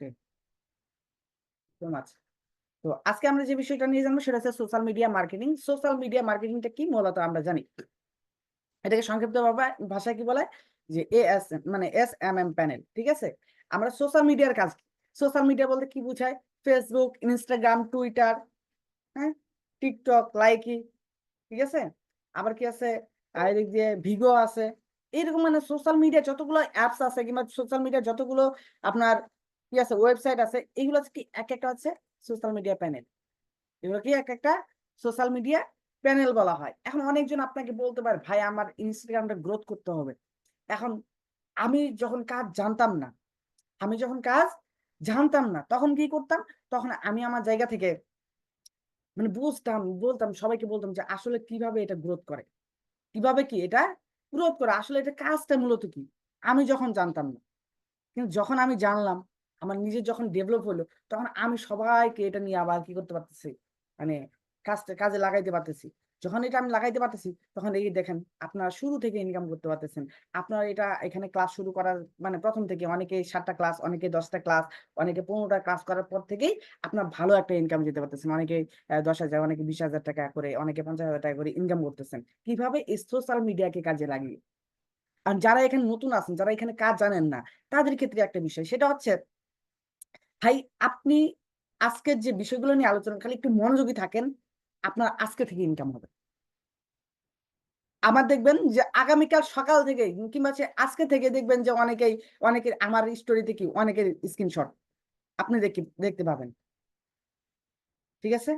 ওকে, so much. তো আজকে আমরা যে বিষয়টা নিয়ে জানবো সেটা হচ্ছে social media marketing. Social media মার্কেটিংটা কি মূলত আমরা জানি। এটাকে সংক্ষিপ্ত ভাষায় কি বলে যে এএসএম মানে এসএমএম প্যানেল। ঠিক আছে? আমরা সোশ্যাল মিডিয়ার কাজ কি? সোশ্যাল মিডিয়া বলতে কি বুঝায়? ফেসবুক, ইনস্টাগ্রাম, টুইটার, হ্যাঁ? টিকটক, লাইকি, ঠিক আছে? আবার কি আছে? এদিক দিয়ে ভিগো আছে। এরকম মানে সোশ্যাল মিডিয়া যতগুলো অ্যাপস আছে কিংবা সোশ্যাল মিডিয়া যতগুলো আপনার কি আছে ওয়েবসাইট আছে এগুলো হচ্ছে কি এক একটা হচ্ছে সোশ্যাল মিডিয়া প্যানেল। এগুলো কি এক একটা সোশ্যাল মিডিয়া প্যানেল বলা হয়। এখন অনেকজন আপনাকে বলতে পারে ভাই আমার ইনস্টাগ্রামটা গ্রোথ করতে হবে। এখন আমি যখন কাজ জানতাম না, আমি যখন কাজ জানতাম না তখন কি করতাম? তখন আমি আমার জায়গা থেকে মানে বুঝতাম, বলতাম সবাইকে বলতাম যে আসলে কিভাবে এটা গ্রোথ করে। কিভাবে কি এটা গ্রোথ করে? আসলে এটা কাজটা মূলত কি? আমি যখন জানতাম না। কিন্তু যখন আমি জানলাম, আমার নিজের যখন ডেভেলপ হলো, তখন আমি সবাইকে এটা নিয়ে আবার কি করতে পারতেছি? মানে কাজে লাগাইতে পারতেছি। যখন এটা আমি লাগাইতে পারতেছি, তখন এই দেখেন আপনারা শুরু থেকে ইনকাম করতে পারতেছেন। আপনারা এটা এখানে ক্লাস শুরু করার মানে ১ম থেকে অনেকে ৭ টা ক্লাস, অনেকে ১০ টা ক্লাস, অনেকে ১৫ টা ক্লাস করার পর থেকেই আপনার ভালো একটা ইনকাম দিতে পারতেছেন। অনেকে ১০,০০০, অনেকে ২০,০০০ টাকা করে, অনেকে ৫০,০০০ টাকা করে ইনকাম করতেছেন। কিভাবে? এই সোশ্যাল মিডিয়াকে কাজে লাগিয়ে। আর যারা এখানে নতুন আছেন, যারা এখানে কাজ জানেন না, তাদের ক্ষেত্রে একটা বিষয়। সেটা হচ্ছে ভাই আপনি আজকের যে বিষয়গুলো নিয়ে আলোচনা খালি একটু মনোযোগী থাকেন, আপনার আজকে থেকে ইনকাম হবে। আবার দেখবেন যে আগামীকাল সকাল থেকেই কিংবা হচ্ছে আজকে থেকে দেখবেন যে অনেকের আমার স্টোরিতে কি অনেকের স্ক্রিনশট আপনি দেখতে পাবেন। ঠিক আছে?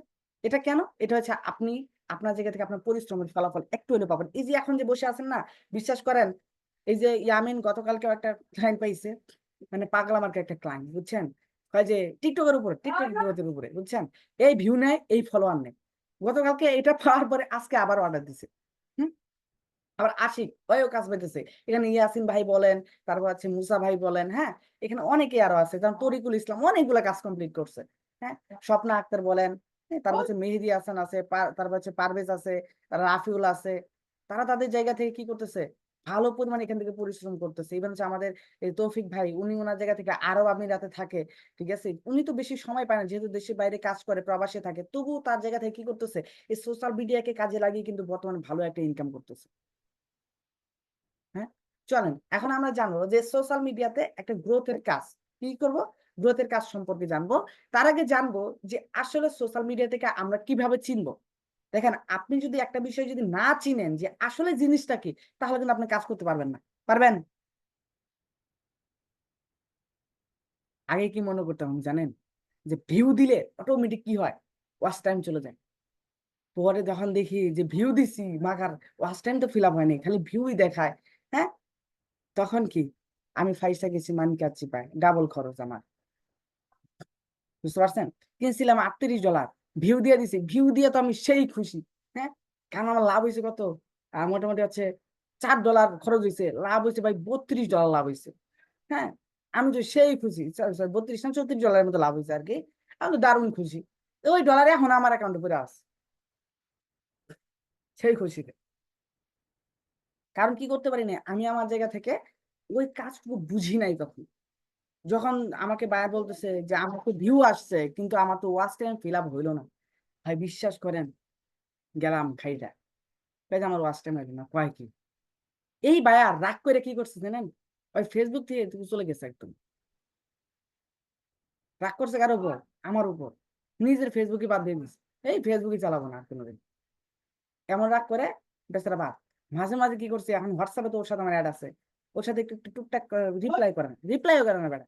এটা কেন? এটা হচ্ছে আপনি আপনার জায়গা থেকে আপনার পরিশ্রমের ফলাফল একটু হলেও পাবেন। এই যে এখন যে বসে আছেন না, বিশ্বাস করেন এই যে ইয়ামিন গতকালকেও একটা ক্লায়েন্ট পাইছে। মানে পাগলা মার্কা একটা ক্লায়েন্ট বুঝছেন? কয় যে টিকটকের উপরে, টিকটক গ্রোথের উপরে বুঝছেন? এই ভিউ নেয়, এই ফলোয়ার নেয়। গতকালকে এটা পাওয়ার পরে আজকে আবার অর্ডার দিছে। হুম? আবার আশিক ওও কাজ পাইতেছে। এখানে ইয়াসিন ভাই বলেন, তারপর হচ্ছে মুসা ভাই বলেন, হ্যাঁ? এখানে অনেকেই আরো আছে। যেমন তরিকুল ইসলাম অনেকগুলা কাজ কমপ্লিট করছে। হ্যাঁ? স্বপ্না আক্তার বলেন, হ্যাঁ? তারপর হচ্ছে মেহেদী হাসান আছে, তারপর হচ্ছে পারভেজ আছে, রাফিউল আছে। তারা তাদের জায়গা থেকে কি করতেছে? ভালো পরিমাণে এখান থেকে পরিশ্রম করতেছে। ইভেন হচ্ছে আমাদের এই তৌফিক ভাই উনি উনার জায়গা থেকে আরব আমিরাতে থাকে। ঠিক আছে? উনি তো বেশি সময় পায় না যেহেতু দেশের বাইরে কাজ করে, প্রবাসে থাকে। তবুও তার জায়গা থেকে কি করতেছে? এই সোশ্যাল মিডিয়াকে কাজে লাগিয়ে কিন্তু বর্তমানে ভালো একটা ইনকাম করতেছে। হ্যাঁ? চলেন এখন আমরা জানবো যে সোশ্যাল মিডিয়াতে একটা গ্রোথ এর কাজ। কি করব? গ্রোথ এর কাজ সম্পর্কে জানবো। তার আগে জানবো যে আসলে সোশ্যাল মিডিয়া থেকে আমরা কিভাবে চিনবো? দেখেন আপনি যদি একটা বিষয় যদি না চিনেন যে আসলে জিনিসটা কি, তাহলে কিন্তু আপনি কাজ করতে পারবেন না। পারবেন? আগে কি মনে করতাম জানেন? যে ভিউ দিলে অটোমেটিক কি হয়? ওয়াচ টাইম চলে যায়। পরে যখন দেখি যে ভিউ দিছি মাগার ওয়াচ টাইম তো ফিল আপ হয়নি। খালি ভিউই দেখায়। হ্যাঁ? তখন কি? আমি ফাইসা গেছি মানিকার চিপায়। ডাবল খরচ আমার। বুঝতে পারছেন? কিনছিলাম $৩৮ ভিউ দিয়ে দিছি। ভিউ দিয়ে তো আমি সেই খুশি। হ্যাঁ? কারণ আমার লাভ হইছে কত? মোটামুটি হচ্ছে $৪ খরচ হইছে। লাভ হইছে ভাই $৩২ লাভ হইছে। হ্যাঁ? আমি তো সেই খুশি। সরি ৩২ না $৩৪ এর মতো লাভ হইছে আরকি। আমি তো দারুণ খুশি। ওই ডলার এখন আমার অ্যাকাউন্টে পইড়া আছে। সেই খুশিতে। কারণ কি করতে পারি নাই? আমি আমার জায়গা থেকে ওই কাজটুকু বুঝি নাই তখন। যখন আমাকে বায়া বলতেছে যে, "আমার তো ভিউ আসছে কিন্তু আমার তো ওয়াচ টাইম ফিল আপ হইল না।" ভাই বিশ্বাস করেন গেলাম খাইটা। কয় যে, "আমার ওয়াচ টাইম হইল না।" কয় কি? এই বায়া রাগ কইরা কি করছে জানেন? ওই Facebook থেকে চলে গেছে একদম। রাগ করছে কার উপর? আমার উপর। নিজের Facebook ই বাদ দিয়ে দিছে। এই Facebook ই চালাবো না আর কোনদিন। এমন রাগ করে বেচারা বাদ। মাঝে, মাঝে কি করছি এখন WhatsApp এ তো ওর সাথে আমার এড আছে। ওর সাথে একটু টুকটাক রিপ্লাই করে না। রিপ্লাইও করে না বেটা।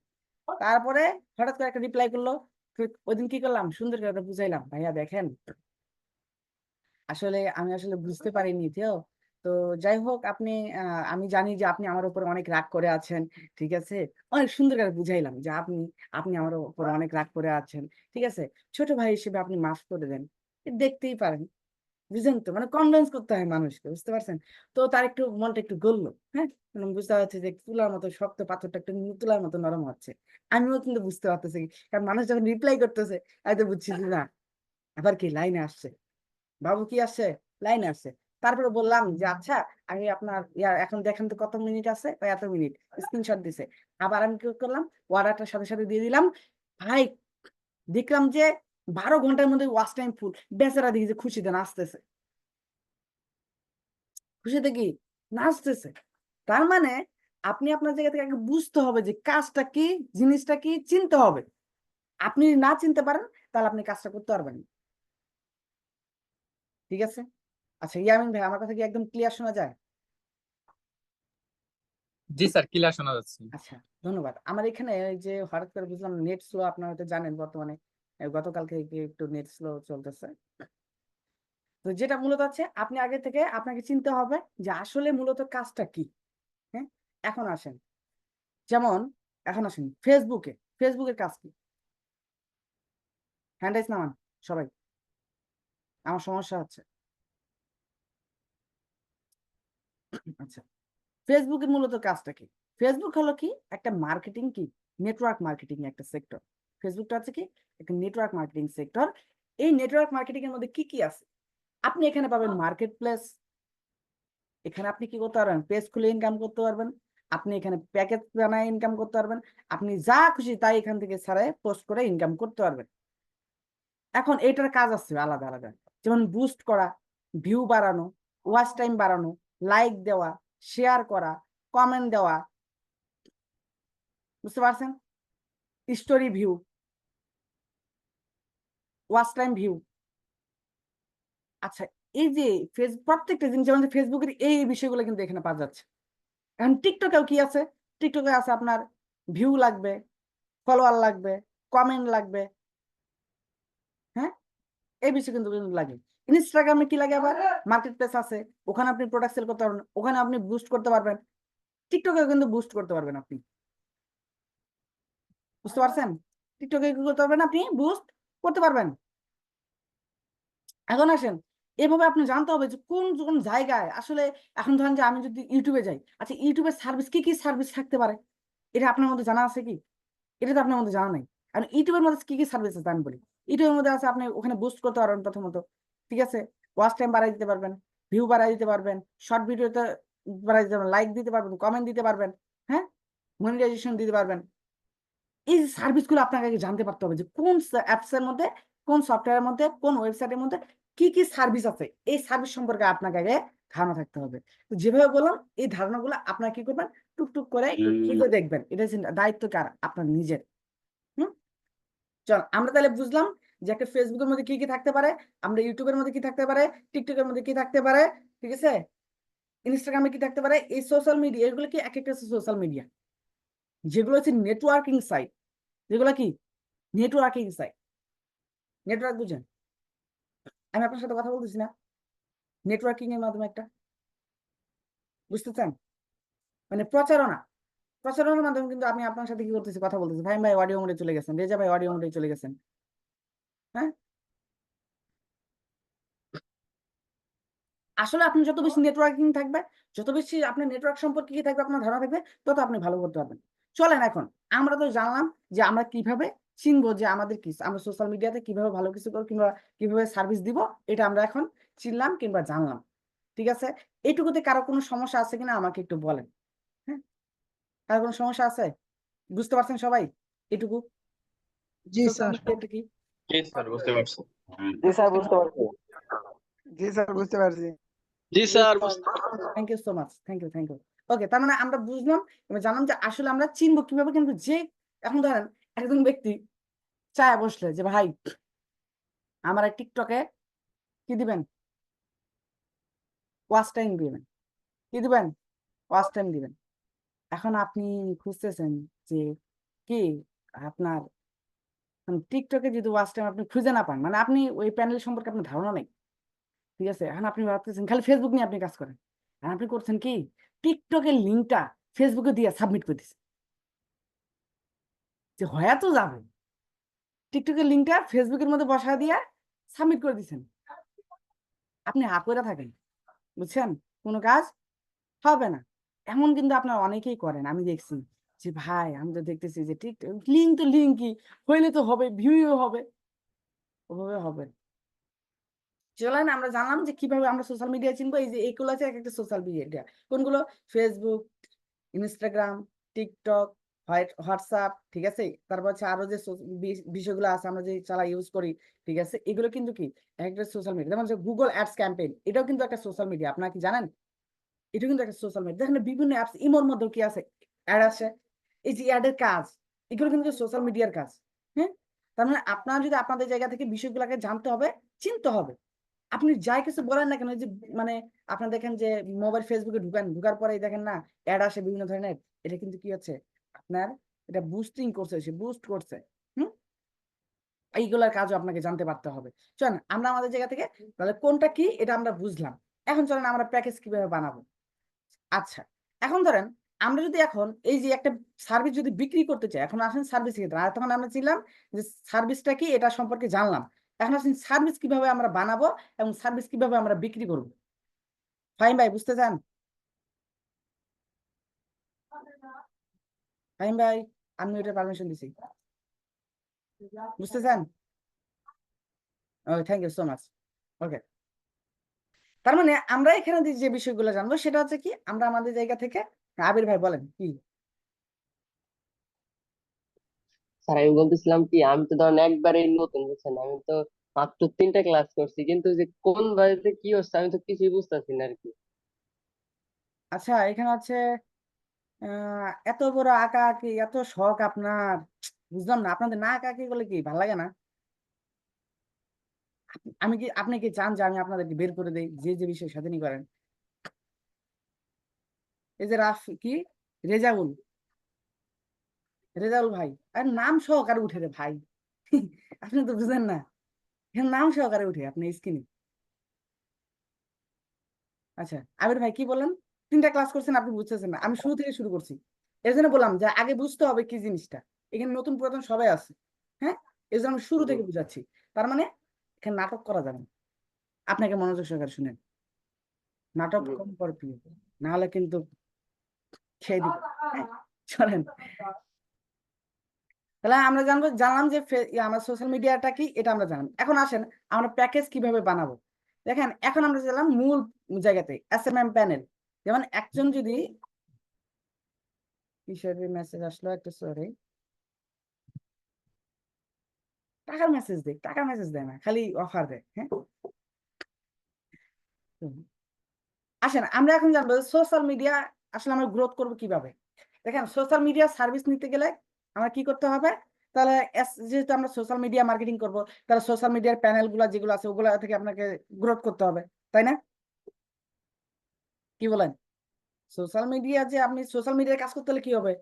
তারপরে হঠাৎ করে একটা রিপ্লাই করলো। ওইদিন কি করলাম? সুন্দর করে ওকে বুঝাইলাম। ভাইয়া দেখেন আমি আসলে বুঝতে পারিনি তো। তো যাই হোক আ আমি জানি যে আপনি আমার উপরে অনেক রাগ করে আছেন। ঠিক আছে? অনেক সুন্দর করে বুঝাইলাম যে আপনি আমার উপরে অনেক রাগ করে আছেন। ঠিক আছে? ছোট ভাই হিসেবে আপনি মাফ করে দেন। দেখতেই পারেন। বুঝলেন তো? মানে কনভিন্স করতে হয় মানুষকে। বুঝতে পারছেন? তো তার একটু মনটা একটু গলল। হ্যাঁ? মানে বুঝতে পারছে যে তুলার মতো শক্ত পাথরটা একটু তুলার মতো নরম হচ্ছে। আমিও কিন্তু বুঝতে পারতেছি। কারণ মানুষ যখন রিপ্লাই করতেছে আমি তো বুঝছি যে না, আবার কি লাইনে আসছে। বাবু কি আসছে? লাইনে আসছে। তারপরে বললাম যে আচ্ছা আমি আপনার এখন দেখেন তো কত মিনিট আছে, এত মিনিট স্ক্রিনশট দিছে। আবার আমি কি করলাম, অর্ডারটার সাথে সাথে দিয়ে দিলাম। ভাই দেখলাম যে 12 ঘন্টার মধ্যে ওয়াচ টাইম ফুল। বেচারা দেখি যে খুশিতে নাচতেছে। খুশিতে কি নাচতেছে। তার মানে আপনি আপনার জায়গা থেকে আগে বুঝতে হবে যে কাজটা কি, জিনিসটা কি, চিনতে হবে। আপনি যদি না চিনতে পারেন তাহলে আপনি কাজটা করতে পারবেন না। ঠিক আছে? আচ্ছা ইয়ামিন ভাই, আমার কথা কি একদম ক্লিয়ার শোনা যায়? জি স্যার, ক্লিয়ার শোনা যাচ্ছে। আচ্ছা, ধন্যবাদ। আমার এখানে এই যে হঠাৎ করে বুঝলাম নেট স্লো, আপনারা হয়তো জানেন বর্তমানে গতকালকে একটু নেট স্লো চলতেছে। তো যেটা মূলত হচ্ছে আপনি আগে থেকে আপনাকে চিনতে হবে যে আসলে মূলত কাজটা কি। হ্যাঁ? এখন আসেন। যেমন এখন আসেন ফেসবুকের কাজ কি? হ্যান্ড রাইজ নামান সবাই। আমার সমস্যা হচ্ছে। আচ্ছা, ফেসবুকের মূলত কাজটা কি? ফেসবুক হলো কি একটা মার্কেটিং কি নেটওয়ার্ক মার্কেটিং একটা সেক্টর। ফেসবুকটা হচ্ছে কি একটা নেটওয়ার্ক মার্কেটিং সেক্টর। এই নেটওয়ার্ক মার্কেটিং এর মধ্যে কি কি আছে? আপনি এখানে পাবেন মার্কেট প্লেস। এখানে আপনি কি করতে পারবেন, পেজ খুলে ইনকাম করতে পারবেন। আপনি এখানে প্যাকেজ বানায় ইনকাম করতে পারবেন। আপনি যা খুশি তাই এখান থেকে ছাড়াই পোস্ট করে ইনকাম করতে পারবেন। এখন এটার কাজ আছে আলাদা আলাদা, যেমন বুস্ট করা, ভিউ বাড়ানো, ওয়াচ টাইম বাড়ানো, লাইক দেওয়া, শেয়ার করা, কমেন্ট দেওয়া, বুঝতে পারছেন? Story view, watch time view. আচ্ছা, এই যে প্রত্যেকটা জিনিস যেমন ফেসবুকের এই বিষয়গুলো কিন্তু এখানে পাওয়া যাচ্ছে। এখন টিকটকেও কি আছে? টিকটকে আছে আপনার ভিউ লাগবে, ফলোয়ার লাগবে, কমেন্ট লাগবে। হ্যাঁ, এই বিষয় কিন্তু লাগে। ইনস্টাগ্রামে কি লাগে আবার, মার্কেট প্লেস আছে, ওখানে আপনি প্রোডাক্ট সেল করতে পারবেন, ওখানে আপনি বুস্ট করতে পারবেন। টিকটকেও কিন্তু বুস্ট করতে পারবেন আপনি, বুঝতে পারছেন? টিকটকে কি করতে পারবেন, আপনি বুস্ট করতে পারবেন। এখন আসেন, এভাবে আপনি জানতে হবে যে কোন কোন জায়গায় আসলে। এখন ধরেন যে আমি যদি ইউটিউবে যাই, আচ্ছা ইউটিউবের সার্ভিস কি কি সার্ভিস থাকতে পারে, এটা আপনার মধ্যে জানা আছে কি? এটা তো আপনার মধ্যে জানা নাই। আর ইউটিউবের মধ্যে কি কি সার্ভিস আছে আমি বলি। ইউটিউবের মধ্যে আছে আপনি ওখানে বুস্ট করতে পারবেন প্রথমত। ঠিক আছে? ওয়াচ টাইম বাড়াই দিতে পারবেন, ভিউ বাড়াই দিতে পারবেন, শর্ট ভিডিওতে বাড়াই দিতে পারবেন, লাইক দিতে পারবেন, কমেন্ট দিতে পারবেন। হ্যাঁ, মনিটাইজেশন দিতে পারবেন। এই যে সার্ভিসগুলো আপনাকে আগে জানতে পারতে হবে যে কোন অ্যাপস এর মধ্যে, কোন সফটওয়্যারের মধ্যে, কোন ওয়েবসাইটের মধ্যে কি কি সার্ভিস আছে। এই সার্ভিস সম্পর্কে আপনাকে আগে ধারণা থাকতে হবে। তো যেভাবে বললাম এই ধারণাগুলো আপনারা কি করবেন, টুকটুক করে একটু খুঁজে দেখবেন। এটা দায়িত্ব কার? আপনার নিজের। হুম, চল আমরা তাহলে বুঝলাম যে একটা ফেসবুকের মধ্যে কি কি থাকতে পারে, আমরা ইউটিউবের মধ্যে কি থাকতে পারে, টিকটকের মধ্যে কি থাকতে পারে, ঠিক আছে, ইনস্টাগ্রামে কি থাকতে পারে। এই সোশ্যাল মিডিয়া এগুলো কি এক একটা সোশ্যাল মিডিয়া, যেগুলো হচ্ছে নেটওয়ার্কিং সাইট। যেগুলো কি নেটওয়ার্কিং সাইট। নেটওয়ার্ক বুঝেন? আমি আপনার সাথে কথা বলতেছি না, নেটওয়ার্কিং এর মাধ্যমে একটা, বুঝতে চান? মানে প্রচারণা, প্রচারণার মাধ্যমে কিন্তু আমি আপনার সাথে কি করতেছি, কথা বলতেছি। ভাই ভাই অডিও মোডে চলে গেছেন, রেজা ভাই অডিও মোডে চলে গেছেন। হ্যাঁ, আসলে আপনি যত বেশি নেটওয়ার্কিং থাকবে, যত বেশি আপনার নেটওয়ার্ক সম্পর্কে কি থাকবে, আপনার ধারণা থাকবে, তত আপনি ভালো করতে পারবেন। চলেন এখন আমরা তো জানলাম যে আমরা কিভাবে চিনবো যে আমাদের কি, আমরা সোশ্যাল মিডিয়াতে কিভাবে ভালো কিছু করবো কিংবা কিভাবে সার্ভিস দিব, এটা আমরা এখন চিনলাম কিংবা জানলাম। ঠিক আছে? এইটুকুতে কারো কোনো সমস্যা আছে কিনা আমাকে একটু বলেন। হ্যাঁ, কারো কোনো সমস্যা আছে? বুঝতে পারছেন সবাই এটুকু জি সোশ্যাল স্যার। মিডিয়াটা কি? জি স্যার, বুঝতে পারছি। জি স্যার বুঝতে পারছি। জি স্যার বুঝতে পারছি। জি sir, thank you so much, thank you thank you. Okay, তার মানে আমরা বুঝলাম এবং জানলাম যে আসলে আমরা চিনবো কিভাবে। কিন্তু যে এখন ধরেন একজন ব্যক্তি চায় বসলে যে ভাই আমার টিকটকে কি দিবেন, ওয়াচ টাইম দিবেন, কি দিবেন, ওয়াচ টাইম দিবেন। এখন আপনি খুঁজতেছেন যে কি আপনার টিকটকে যদি ওয়াচ টাইম আপনি খুঁজে না পান, মানে আপনি ওই প্যানেল সম্পর্কে আপনার ধারণা নেই। ঠিক আছে? এখন আপনি ভাবতেছেন খালি ফেসবুক নিয়ে আপনি কাজ করেন। আর আপনি করছেন কি, টিকটকের লিঙ্কটা ফেসবুকে দিয়ে সাবমিট করে দিচ্ছেন যে হয়ে তো যাবে। টিকটকের লিঙ্কটা ফেসবুকের মধ্যে বসা দিয়ে সাবমিট করে দিচ্ছেন। আপনি হা করে থাকেন, বুঝছেন? কোনো কাজ হবে না। এমন কিন্তু আপনার অনেকেই করেন, আমি দেখছি যে ভাই আমি তো দেখতেছি যে টিকটক লিঙ্ক তো লিঙ্কই হইলে তো হবে, ভিউও হবে, ওভাবে হবে। চলেন আমরা জানলাম যে কিভাবে আমরা সোশ্যাল মিডিয়া চিনবো। এই যে এইগুলো আছে এক একটা সোশ্যাল মিডিয়া। কোনগুলো? ফেসবুক, ইনস্টাগ্রাম, টিকটক, হোয়াটসঅ্যাপ, ঠিক আছে? তারপর হচ্ছে আরো যে বিষয়গুলো আছে আমরা যে চালাই ইউজ করি, ঠিক আছে? এগুলো কিন্তু কি একটা সোশ্যাল মিডিয়া। যেমন যে গুগল অ্যাডস ক্যাম্পেইন, এটাও কিন্তু একটা সোশ্যাল মিডিয়া। আপনারা কি জানেন? এটা কিন্তু একটা সোশ্যাল মিডিয়া। দেখেন বিভিন্ন অ্যাপস, ইমোর মধ্যেও কি আছে? অ্যাড আসে। এই যে অ্যাডের কাজ, এগুলো কিন্তু সোশ্যাল মিডিয়ার কাজ। হ্যাঁ? তার মানে আপনারা যদি আপনাদের জায়গা থেকে বিষয়গুলোকে জানতে হবে, চিনতে হবে। আপনি যাই কিছু বলেন না কেন, এই যে মানে আপনারা দেখেন যে মোবাইল ফেসবুকে ঢুকার পরেই দেখেন না অ্যাড আসে বিভিন্ন ধরনের। এটা কিন্তু কি হচ্ছে? আপনার এটা বুস্টিং করছে, সে বুস্ট করছে। হুম? এইগুলার কাজও আপনাকে জানতে পারতে হবে। চলেন আমরা আমাদের জায়গা থেকে তাহলে কোনটা কি এটা আমরা বুঝলাম। এখন চলেন আমরা প্যাকেজ কিভাবে বানাবো। আচ্ছা, এখন ধরেন আমরা যদি এখন এই যে একটা সার্ভিস যদি বিক্রি করতে চাই, এখন আসেন সার্ভিস ক্ষেত্রে। আর তখন আমরা ছিলাম যে সার্ভিসটা কি এটা সম্পর্কে জানলাম। এখন আসেন সার্ভিস কিভাবে আমরা বানাবো এবং সার্ভিস কিভাবে আমরা বিক্রি করব। ফাহিম ভাই বুঝতে চান? ফাহিম ভাই, আমি ওইটা পারমিশন দিছি। বুঝতে চান? ওকে, থ্যাংক ইউ সো মাচ। ওকে, তার মানে আমরা এখানে যে বিষয়গুলো জানবো সেটা হচ্ছে কি আমরা আমাদের জায়গা থেকে। আবির ভাই বলেন কি? স্যার আমি বলতেছিলাম কি, আমি তো ধরেন একবারে নতুন, বুঝছেন, আমি তো মাত্র 3টা ক্লাস করছি, কিন্তু যে কোন বাড়িতে কি হচ্ছে আমি তো কিছুই বুঝতেছি না আর কি। আচ্ছা, এখানে হচ্ছে এত বড় আঁকা আঁকি, এত শখ আপনার, বুঝলাম না। আপনাদের না আঁকা আঁকি বলে কি ভালো লাগে না? আপনি কি চান যে আমি আপনাদেরকে বের করে দেই যে যে বিষয় স্বাধীনই করেন? এই যে কি রেজাউল, রেজাউল ভাই, আর নাম সহকারে উঠে রে ভাই। আপনি তো বুঝেন না, এখানে নাম সহকারে উঠে আপনি স্ক্রিনে। আচ্ছা, আবির ভাই কি বলেন? 3টা ক্লাস করছেন, আপনি বুঝতেছেন না। আমি শুরু থেকে শুরু করছি, এর জন্য বললাম যে আগে বুঝতে হবে কি জিনিসটা। এখানে নতুন পুরাতন সবাই আছে। হ্যাঁ, এই জন্য আমি শুরু থেকে বুঝাচ্ছি। তার মানে এখানে নাটক করা যাবে না। আপনাকে মনোযোগ সহকারে শুনেন, নাটক কম করে প্রিয়, না হলে কিন্তু খেয়ে দিব। হ্যাঁ, চলেন তাহলে আমরা জানলাম যে আমরা সোশ্যাল মিডিয়াটা কি এটা আমরা জানলাম। এখন আসেন আমরা প্যাকেজ কিভাবে বানাবো। দেখেন এখন আমরা জানলাম মূল জায়গাতে এসএমএম প্যানেল। যেমন একজন যদি কিসের মেসেজ আসলো, একটা সরি, টাকার মেসেজ দেয়, টাকার মেসেজ দেয় না, খালি অফার দেয়। হ্যাঁ, আসেন আমরা এখন জানবো সোশ্যাল মিডিয়া আসলে আমরা গ্রোথ করবো কিভাবে। দেখেন সোশ্যাল মিডিয়া সার্ভিস নিতে গেলে আমরা কি করতে হবে? তাহলে যেহেতু আমরা সোশ্যাল মিডিয়া মার্কেটিং করব, তাহলে সোশ্যাল মিডিয়ার প্যানেল গুলা যেগুলো আছে ওগুলা থেকে আপনাকে গ্রোথ করতে হবে, তাই না? কি বলেন? সোশ্যাল মিডিয়া যে আপনি সোশ্যাল মিডিয়ায় কাজ করতে হলে কি হবে?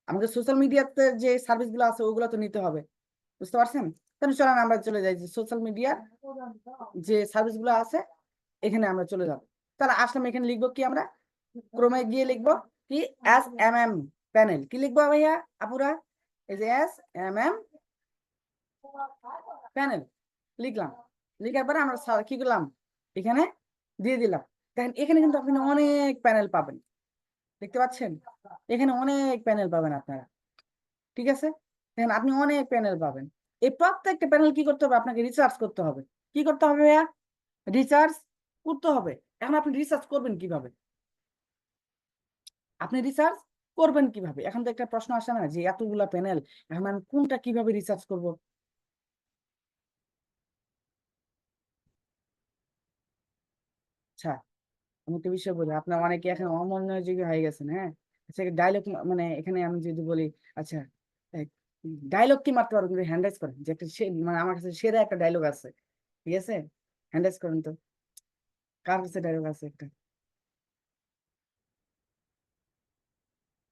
আমাকে সোশ্যাল মিডিয়াতে যে সার্ভিস গুলো আছে ওগুলো তো নিতে হবে। বুঝতে পারছেন? তাহলে চলেন আমরা চলে যাই যে সোশ্যাল মিডিয়ার যে সার্ভিস গুলো আছে এখানে আমরা চলে যাব। তাহলে আসলাম, এখানে লিখবো কি আমরা? ক্রমে গিয়ে লিখবো কি এসএমএম প্যানেল। কি লিখবো ভাইয়া আপুরা? এই যে এসএমএম প্যানেল লিখলাম। লিখার পরে আমরা কি করলাম? এখানে দিয়ে দিলাম। দেখেন এখানে কিন্তু আপনি অনেক প্যানেল পাবেন, দেখতে পাচ্ছেন? এখানে অনেক প্যানেল পাবেন আপনারা, ঠিক আছে? দেখেন আপনি অনেক প্যানেল পাবেন। এই প্রত্যেকটা প্যানেল কি করতে হবে? আপনাকে রিসার্চ করতে হবে। কি করতে হবে ভাইয়া? রিসার্চ করতে হবে। এখন আপনি রিসার্চ করবেন কিভাবে? আপনি রিসার্চ করবেন কিভাবে? এখন তো একটা প্রশ্ন আসে না যে এতগুলা প্যানেল, এখন আমি কোনটা কিভাবে রিসার্চ করব? আচ্ছা, আমি একটা বিষয় বলি, আপনার অনেকে এখন অমনোযোগী হয়ে গেছেন। হ্যাঁ, আচ্ছা ডায়লগ, মানে এখানে আমি যদি বলি, আচ্ছা ডায়লগ কি মারতে পারবেন? কিন্তু হ্যান্ড রাইজ করেন যে একটা মানে আমার কাছে সেরা একটা ডায়লগ আছে, ঠিক আছে? হ্যান্ড রাইজ করেন তো, কার কাছে ডায়লগ আছে একটা?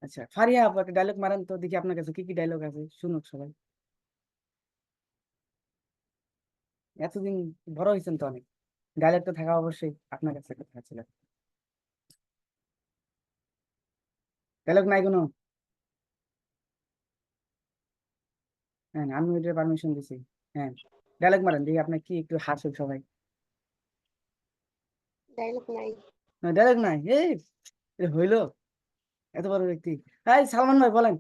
আচ্ছা ফারিয়া আপু একটা ডায়লগ মারেন তো দেখি, আপনার কাছে কি কি ডায়লগ আছে, শুনুক সবাই। এতদিন বড় হয়েছেন তো অনেক, ডায়লগ তো থাকা অবশ্যই আপনার কাছে কথা ছিল। ডায়লগ নাই কোনো? হ্যাঁ, আমি ওইটার পারমিশন দিছি। হ্যাঁ, ডায়লগ মারেন দেখি, আপনার কি একটু হাসুক সবাই। ডায়লগ নাই। ডায়লগ নাই? এই এটা হইলো? এত বড় ব্যক্তি। এই সালমান ভাই বলেন।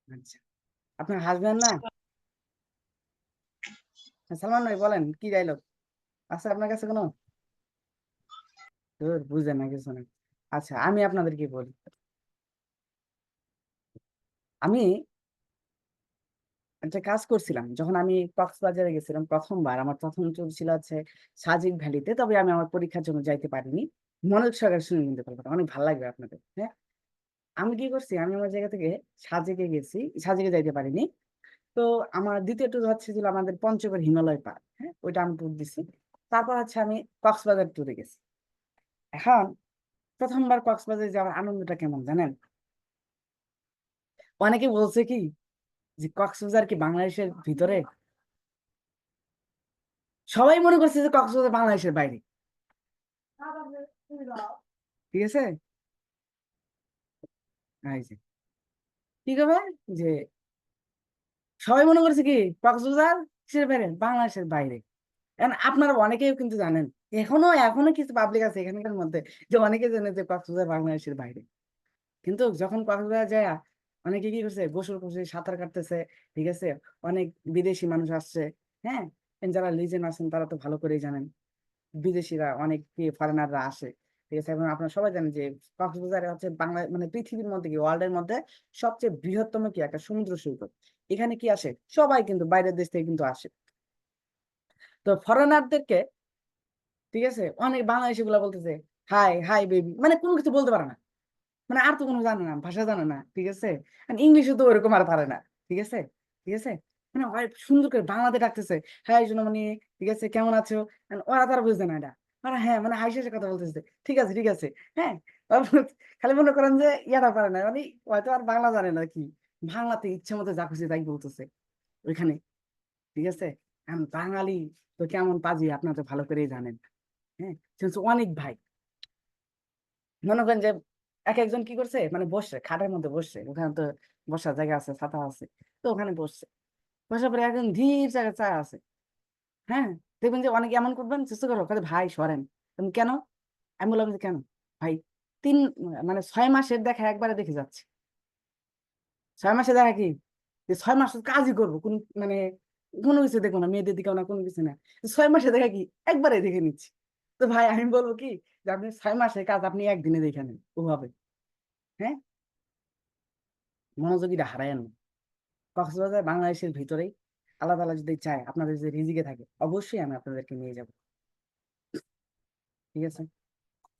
আচ্ছা, আপনার হাজবেন্ড না? সালমান ভাই বলেন কি ডায়লগ আছে আপনার কাছে কোনো? বুঝেন না কিছু না। আচ্ছা, আমি আপনাদেরকে বলি। আমি একটা কাজ করছিলাম যখন আমি কক্সবাজারে গেছিলাম প্রথমবার। আমার প্রথম চলছিল হচ্ছে সাজেক ভ্যালিতে, তবে আমি আমার পরীক্ষার জন্য যাইতে পারিনি। মনোযোগ সহকারে শুনে নিতে পারবেন, অনেক ভালো লাগবে আপনাদের। হ্যাঁ, আমি কি করছি, আমি আমার জায়গা থেকে সাজেকে গেছি, সাজেকে যাইতে পারিনি। তো আমার দ্বিতীয় ট্যুর হচ্ছে ছিল আমাদের পঞ্চগড় হিমালয় পার্ক। হ্যাঁ, ওইটা আমি ট্যুর দিছি। তারপর হচ্ছে আমি কক্সবাজার ট্যুরে গেছি। এখন প্রথমবার কক্সবাজারে যাওয়ার আনন্দটা কেমন জানেন? অনেকে বলছে কি যে কক্সবাজার কি বাংলাদেশের ভিতরে? সবাই মনে করছে যে কক্সবাজার বাংলাদেশের বাইরে। ঠিক আছে, এই যে কি হবে যে সবাই মনে করছে কি কক্সবাজার কিসের বাইরে? বাংলাদেশের বাইরে। এখন আপনারা অনেকেই কিন্তু জানেন, এখনো এখনো কিছু পাবলিক আছে এখানকার মধ্যে যে অনেকে জানে যে কক্সবাজার বাংলাদেশের বাইরে। কিন্তু যখন কক্সবাজার যায় অনেকে কি করছে, গোসল করছে, সাঁতার কাটতেছে। ঠিক আছে, অনেক বিদেশি মানুষ আসছে। হ্যাঁ, যারা লিজেন্ড আছেন তারা তো ভালো করেই জানেন, বিদেশিরা অনেক ফরেনাররা আসে। ঠিক আছে, এবং আপনারা সবাই জানেন যে কক্সবাজার হচ্ছে বাংলা মানে পৃথিবীর মধ্যে কি ওয়ার্ল্ডের মধ্যে সবচেয়ে বৃহত্তম কি একটা সমুদ্র সৈকত। এখানে কি আসে, সবাই কিন্তু বাইরের দেশ থেকে কিন্তু আসে। তো ফরেনারদেরকে, ঠিক আছে, অনেক বাংলাদেশি গুলা বলতেছে হাই হাই বেবি, মানে কোনো কিছু বলতে পারে না, মানে আর তো কোনো জানে না, ভাষা জানে না। ঠিক আছে, ইংলিশে তো ওরকম আর পারে না। ঠিক আছে, ঠিক আছে, মানে ওরা সুন্দর করে বাংলাতে ডাকতেছে, হ্যাঁ সোনামণি, ঠিক আছে কেমন আছো। ওরা তারা বুঝছে না এটা, ওরা হ্যাঁ মানে হাসি হাসি কথা বলতেছে, ঠিক আছে ঠিক আছে। হ্যাঁ, খালি মনে করেন যে ইয়াটা পারে না, মানে হয়তো আর বাংলা জানে না কি, বাংলাতে ইচ্ছে মতো যা খুশি তাই বলতেছে ওইখানে। ঠিক আছে, এখন বাঙালি তো কেমন পাজি আপনারা তো ভালো করেই জানেন। হ্যাঁ, কিন্তু অনেক ভাই মনে করেন যে এক একজন কি করছে, মানে বসছে খাটের মধ্যে, বসছে ওখানে তো বসার জায়গা আছে, ছাতা আছে, তো ওখানে বসছে। বসার পরে একজন ধীর জায়গায় চা আছে। হ্যাঁ, দেখবেন যে অনেকে এমন করবেন চেষ্টা করো কাজে, ভাই সরেন। কেন? আমি বললাম যে কেন ভাই, তিন মানে 6 মাসের দেখা একবারে দেখে যাচ্ছে। 6 মাসে দেখা কি যে 6 মাস কাজই করবো, কোন মানে কোনো কিছু দেখো না, মেয়েদের দিকেও না, কোনো কিছু না। 6 মাসে দেখা কি একবারে দেখে নিচ্ছি। তো ভাই আমি বলবো কি যে আপনি 6 মাসের কাজ আপনি একদিনে দেখে নেন ওভাবে। হ্যাঁ, মনোযোগীটা হারায়েন না। কক্সবাজার বাংলাদেশের ভিতরেই, আল্লাহ তাআলা যদি চায় আপনাদের যদি রিজিকে থাকে অবশ্যই আমি আপনাদেরকে নিয়ে যাব। ঠিক আছে,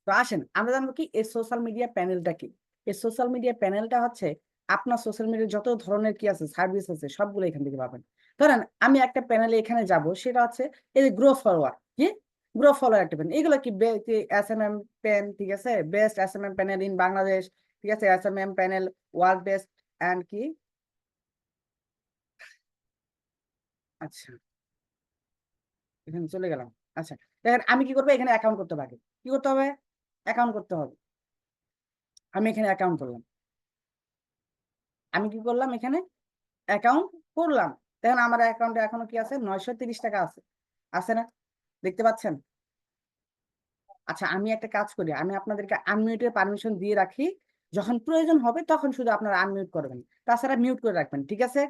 তো আসেন আমরা জানবো কি এই সোশ্যাল মিডিয়া প্যানেলটা কি। এই সোশ্যাল মিডিয়া প্যানেলটা হচ্ছে আপনার সোশ্যাল মিডিয়ার যত ধরনের কি আছে সার্ভিস আছে সবগুলো এখান থেকে পাবেন। ধরেন আমি একটা প্যানেলে এখানে যাব, সেটা হচ্ছে এই যে গ্রো ফলোয়ার, কি গ্রো ফলোয়ার একটা প্যানেল, এগুলো কি SMM প্যান, ঠিক আছে, best SMM panel in Bangladesh. ঠিক আছে, SMM panel world best and কি। আচ্ছা, এখানে চলে গেলাম। আচ্ছা, দেখেন আমি কি করবো, এখানে অ্যাকাউন্ট করতে হবে। কি করতে হবে? অ্যাকাউন্ট করতে হবে। আমি এখানে অ্যাকাউন্ট করলাম। আমি কি করলাম, এখানে অ্যাকাউন্ট করলাম। দেখেন আমার অ্যাকাউন্টে এখনো কি আছে, 930 টাকা আছে। আছে না? দেখতে পাচ্ছেন? আচ্ছা, আমি একটা কাজ করি, আমি আপনাদেরকে আনমিউটের পারমিশন দিয়ে রাখি। যখন প্রয়োজন হবে তখন শুধু আপনারা আনমিউট করবেন, তাছাড়া মিউট করে রাখবেন। ঠিক আছে,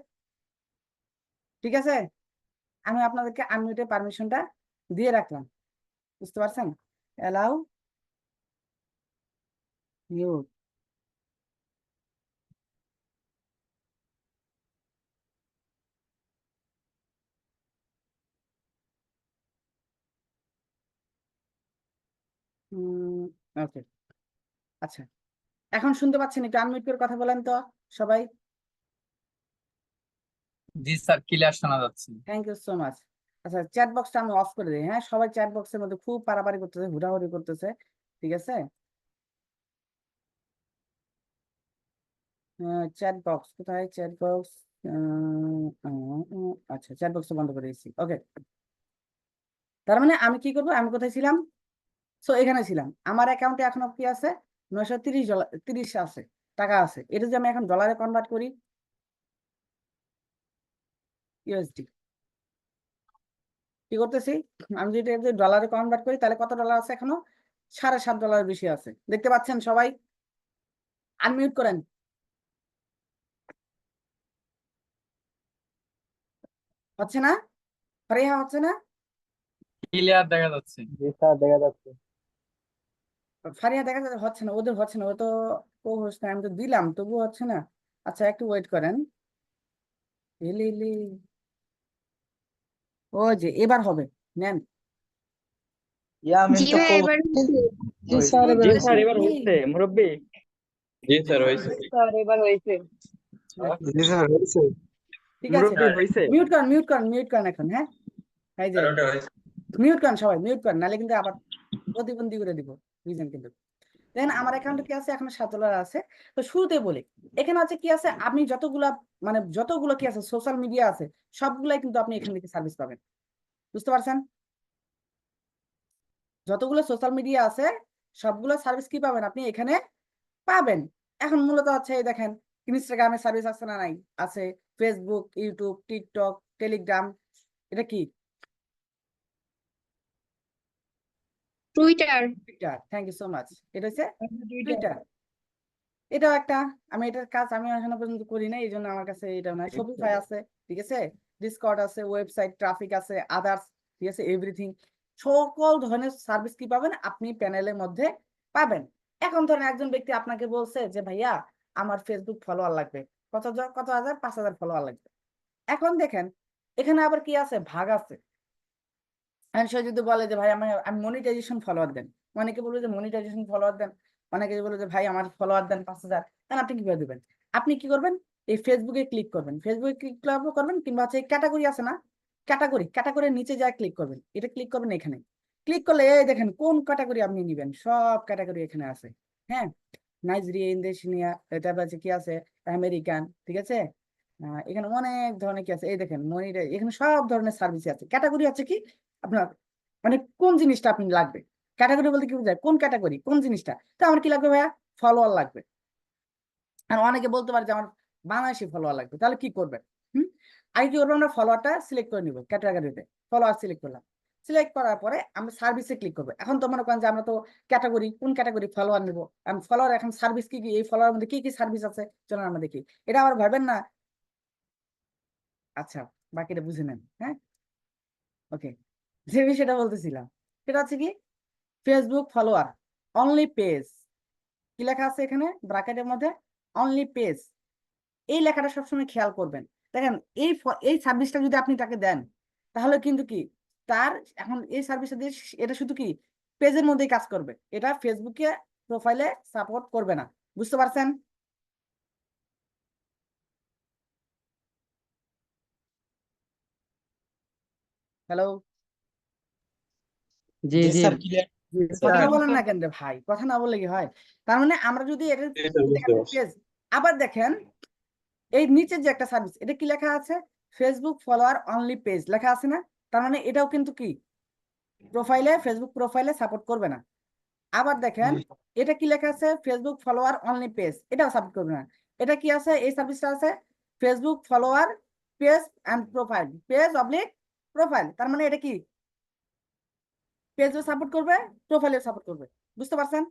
ঠিক আছে, আমি আপনাদেরকে আনমিউটের পারমিশনটা দিয়ে রাখলাম। বুঝতে পারছেন? Allow mute. ওকে, আচ্ছা, এখন শুনতে পাচ্ছেন? একটু আনমিউট করে কথা বলেন তো সবাই। জি স্যার, ক্লিয়ার শোনা যাচ্ছে। Thank you so much. আচ্ছা, চ্যাট বক্সটা আমি অফ করে দিই। হ্যাঁ, সবাই চ্যাট বক্সের মধ্যে খুব পারাপারি করতেছে, হুড়াহুড়ি করতেছে। ঠিক আছে, চ্যাট বক্স কোথায়? চ্যাট বক্স, আচ্ছা চ্যাট বক্সটা বন্ধ করে দিচ্ছি। ওকে, তার মানে আমি কি করবো, আমি কোথায় ছিলাম? সো এখানে ছিলাম। আমার অ্যাকাউন্টে এখনো কি আছে, $930, 30 আছে, টাকা আছে। এটা যদি আমি এখন ডলারে কনভার্ট করি, USD, কি করতেছি, আমি যদি এটা ডলারে কনভার্ট করি তাহলে কত ডলার আছে এখনো? $7.5 বেশি আছে। দেখতে পাচ্ছেন সবাই? আনমিউট করেন। হচ্ছে না? ফারিহা হচ্ছে না? ক্লিয়ার দেখা যাচ্ছে। জি স্যার দেখা যাচ্ছে। ফারিহা দেখা যাচ্ছে হচ্ছে না, ওদের হচ্ছে না, ও তো ও হচ্ছে না, আমি তো দিলাম তবু হচ্ছে না। আচ্ছা একটু ওয়েট করেন। এলে এলে ও যে এবার হবে, নেন। ইয়ামিন জি তো ভাই খুব এবার হয়েছে। জি হয়েছে। স্যার জি এবার স্যার হয়েছে। এবার হচ্ছে মুরব্বি। জি স্যার হয়েছে। স্যার এবার হয়েছে। জি স্যার হয়েছে। ঠিক আছে, মুরব্বি হয়েছে। মিউট করেন মিউট করেন মিউট করেন এখন। হ্যাঁ, এই যে স্যার ওটা হয়েছে। মিউট করেন সবাই, মিউট করেন, নাহলে কিন্তু আবার প্রতিবন্ধী করে দিব বুঝলেন কিন্তু। দেন আমার অ্যাকাউন্টে কি আছে, এখন $7 আছে। তো শুরুতে বলি, এখানে আছে কি আছে, আপনি যতগুলা মানে যতগুলো কি আছে সোশ্যাল মিডিয়া আছে সবগুলাই কিন্তু আপনি এখান থেকে সার্ভিস পাবেন। বুঝতে পারছেন? যতগুলো সোশ্যাল মিডিয়া আছে সবগুলো সার্ভিস কি পাবেন আপনি এখানে পাবেন। এখন মূলত হচ্ছে এই দেখেন, ইনস্টাগ্রামের সার্ভিস আছে না নাই? আছে। ফেসবুক, ইউটিউব, টিকটক, টেলিগ্রাম, এটা কি? Twitter. Twitter, thank you so much. এটা হচ্ছে টুইটার। এটাও একটা, আমি এটার কাজ আমি এখনো পর্যন্ত করি না, এই জন্য আমার কাছে এটা নাই। শপিফাই আছে, ঠিক আছে, ডিসকর্ড আছে, ওয়েবসাইট ট্রাফিক আছে, আদার্স, ঠিক আছে, এভরিথিং। সকল ধরনের সার্ভিস কি পাবেন আপনি প্যানেলের মধ্যে পাবেন। এখন ধরেন একজন ব্যক্তি আপনাকে বলছে যে ভাইয়া আমার ফেসবুক ফলোয়ার লাগবে, কত হাজার, 5,000 ফলোয়ার লাগবে। এখন দেখেন এখানে আবার কি আছে, ভাগ আছে। আর সে যদি বলে যে ভাই আমি মনিটাইজেশন ফলোয়ার দেন, অনেকে বলবে যে মনিটাইজেশন ফলোয়ার দেন, অনেকে বলবে যে ভাই আমার ফলোয়ার দেন 5,000, তাহলে আপনি কিভাবে দেবেন? আপনি কি করবেন, এই ফেসবুকে ক্লিক করবেন, ফেসবুকে ক্লিক করবেন, কিংবা হচ্ছে ক্যাটাগরি আছে না, ক্যাটাগরির নিচে যা ক্লিক করবেন, এটা ক্লিক করবেন এখানে। ক্লিক করলে এই দেখেন কোন ক্যাটাগরি আপনি নিবেন, সব ক্যাটাগরি এখানে আছে। হ্যাঁ, নাইজেরিয়া, ইন্দোনেশিয়া, তারপর আছে কি আছে, আমেরিকান, ঠিক আছে। এখানে অনেক ধরনের কি আছে, এই দেখেন মনিটাইজ, এখানে সব ধরনের সার্ভিস আছে। ক্যাটাগরি আছে কি আপনার, মানে কোন জিনিসটা আপনি লাগবে। ক্যাটাগরি বলতে কি বোঝায়, কোন ক্যাটাগরি, কোন জিনিসটা। তো আমার কি লাগবে ভাইয়া, ফলোয়ার লাগবে। আর অনেকে বলতে পারে যে আমার বাংলাদেশি ফলোয়ার লাগবে, তাহলে কি করবেন? আগে কি করবো, আমরা ফলোয়ারটা সিলেক্ট করে নিব, ক্যাটাগরিতে ফলোয়ার সিলেক্ট করলাম। সিলেক্ট করার পরে আমরা সার্ভিসে ক্লিক করবো। এখন তো মনে করেন যে আমরা তো ক্যাটাগরি, কোন ক্যাটাগরি ফলোয়ার নিবো, আমি ফলোয়ার, এখন সার্ভিস কি কি, এই ফলোয়ার মধ্যে কি কি সার্ভিস আছে চলুন আমরা দেখি। এটা আবার ভাবেন না। আচ্ছা, বাকিটা বুঝে নেন। হ্যাঁ, ওকে, যে বিষয়টা বলতেছিলাম সেটা হচ্ছে কি, ফেসবুক ফলোয়ার অনলি পেজ, কি লেখা আছে এখানে ব্র্যাকেটের মধ্যে, অনলি পেজ। এই লেখাটা সবসময় খেয়াল করবেন। দেখেন এই সার্ভিসটা যদি আপনি তাকে দেন, তাহলে কিন্তু কি তার এখন এই সার্ভিসটা দিয়ে এটা শুধু কি পেজের মধ্যেই কাজ করবে, এটা ফেসবুকে প্রোফাইলে সাপোর্ট করবে না। বুঝতে পারছেন? হ্যালো, জি জি জি স্যার ক্লিয়ার জি কথা স্যার। বলেন না কেন রে ভাই, কথা না বললে কি হয়? তার মানে আমরা যদি এটা জি স্যার বুঝতে পারছি। পেজ, আবার দেখেন এই নিচে যে একটা সার্ভিস, এটা কি লেখা আছে, ফেসবুক ফলোয়ার অনলি পেজ লেখা আছে না? তার মানে এটাও কিন্তু কি ফেসবুক প্রোফাইলে সাপোর্ট করবে না। আবার দেখেন এটা কি লেখা আছে, ফেসবুক ফলোয়ার অনলি পেজ, এটাও সাপোর্ট করবে না। এটা কি আছে, এই সার্ভিসটা আছে Facebook follower page and profile, page অবলিক প্রোফাইল। তার মানে এটা কি পেজও সাপোর্ট করবে, প্রোফাইলেও সাপোর্ট করবে। বুঝতে পারছেন?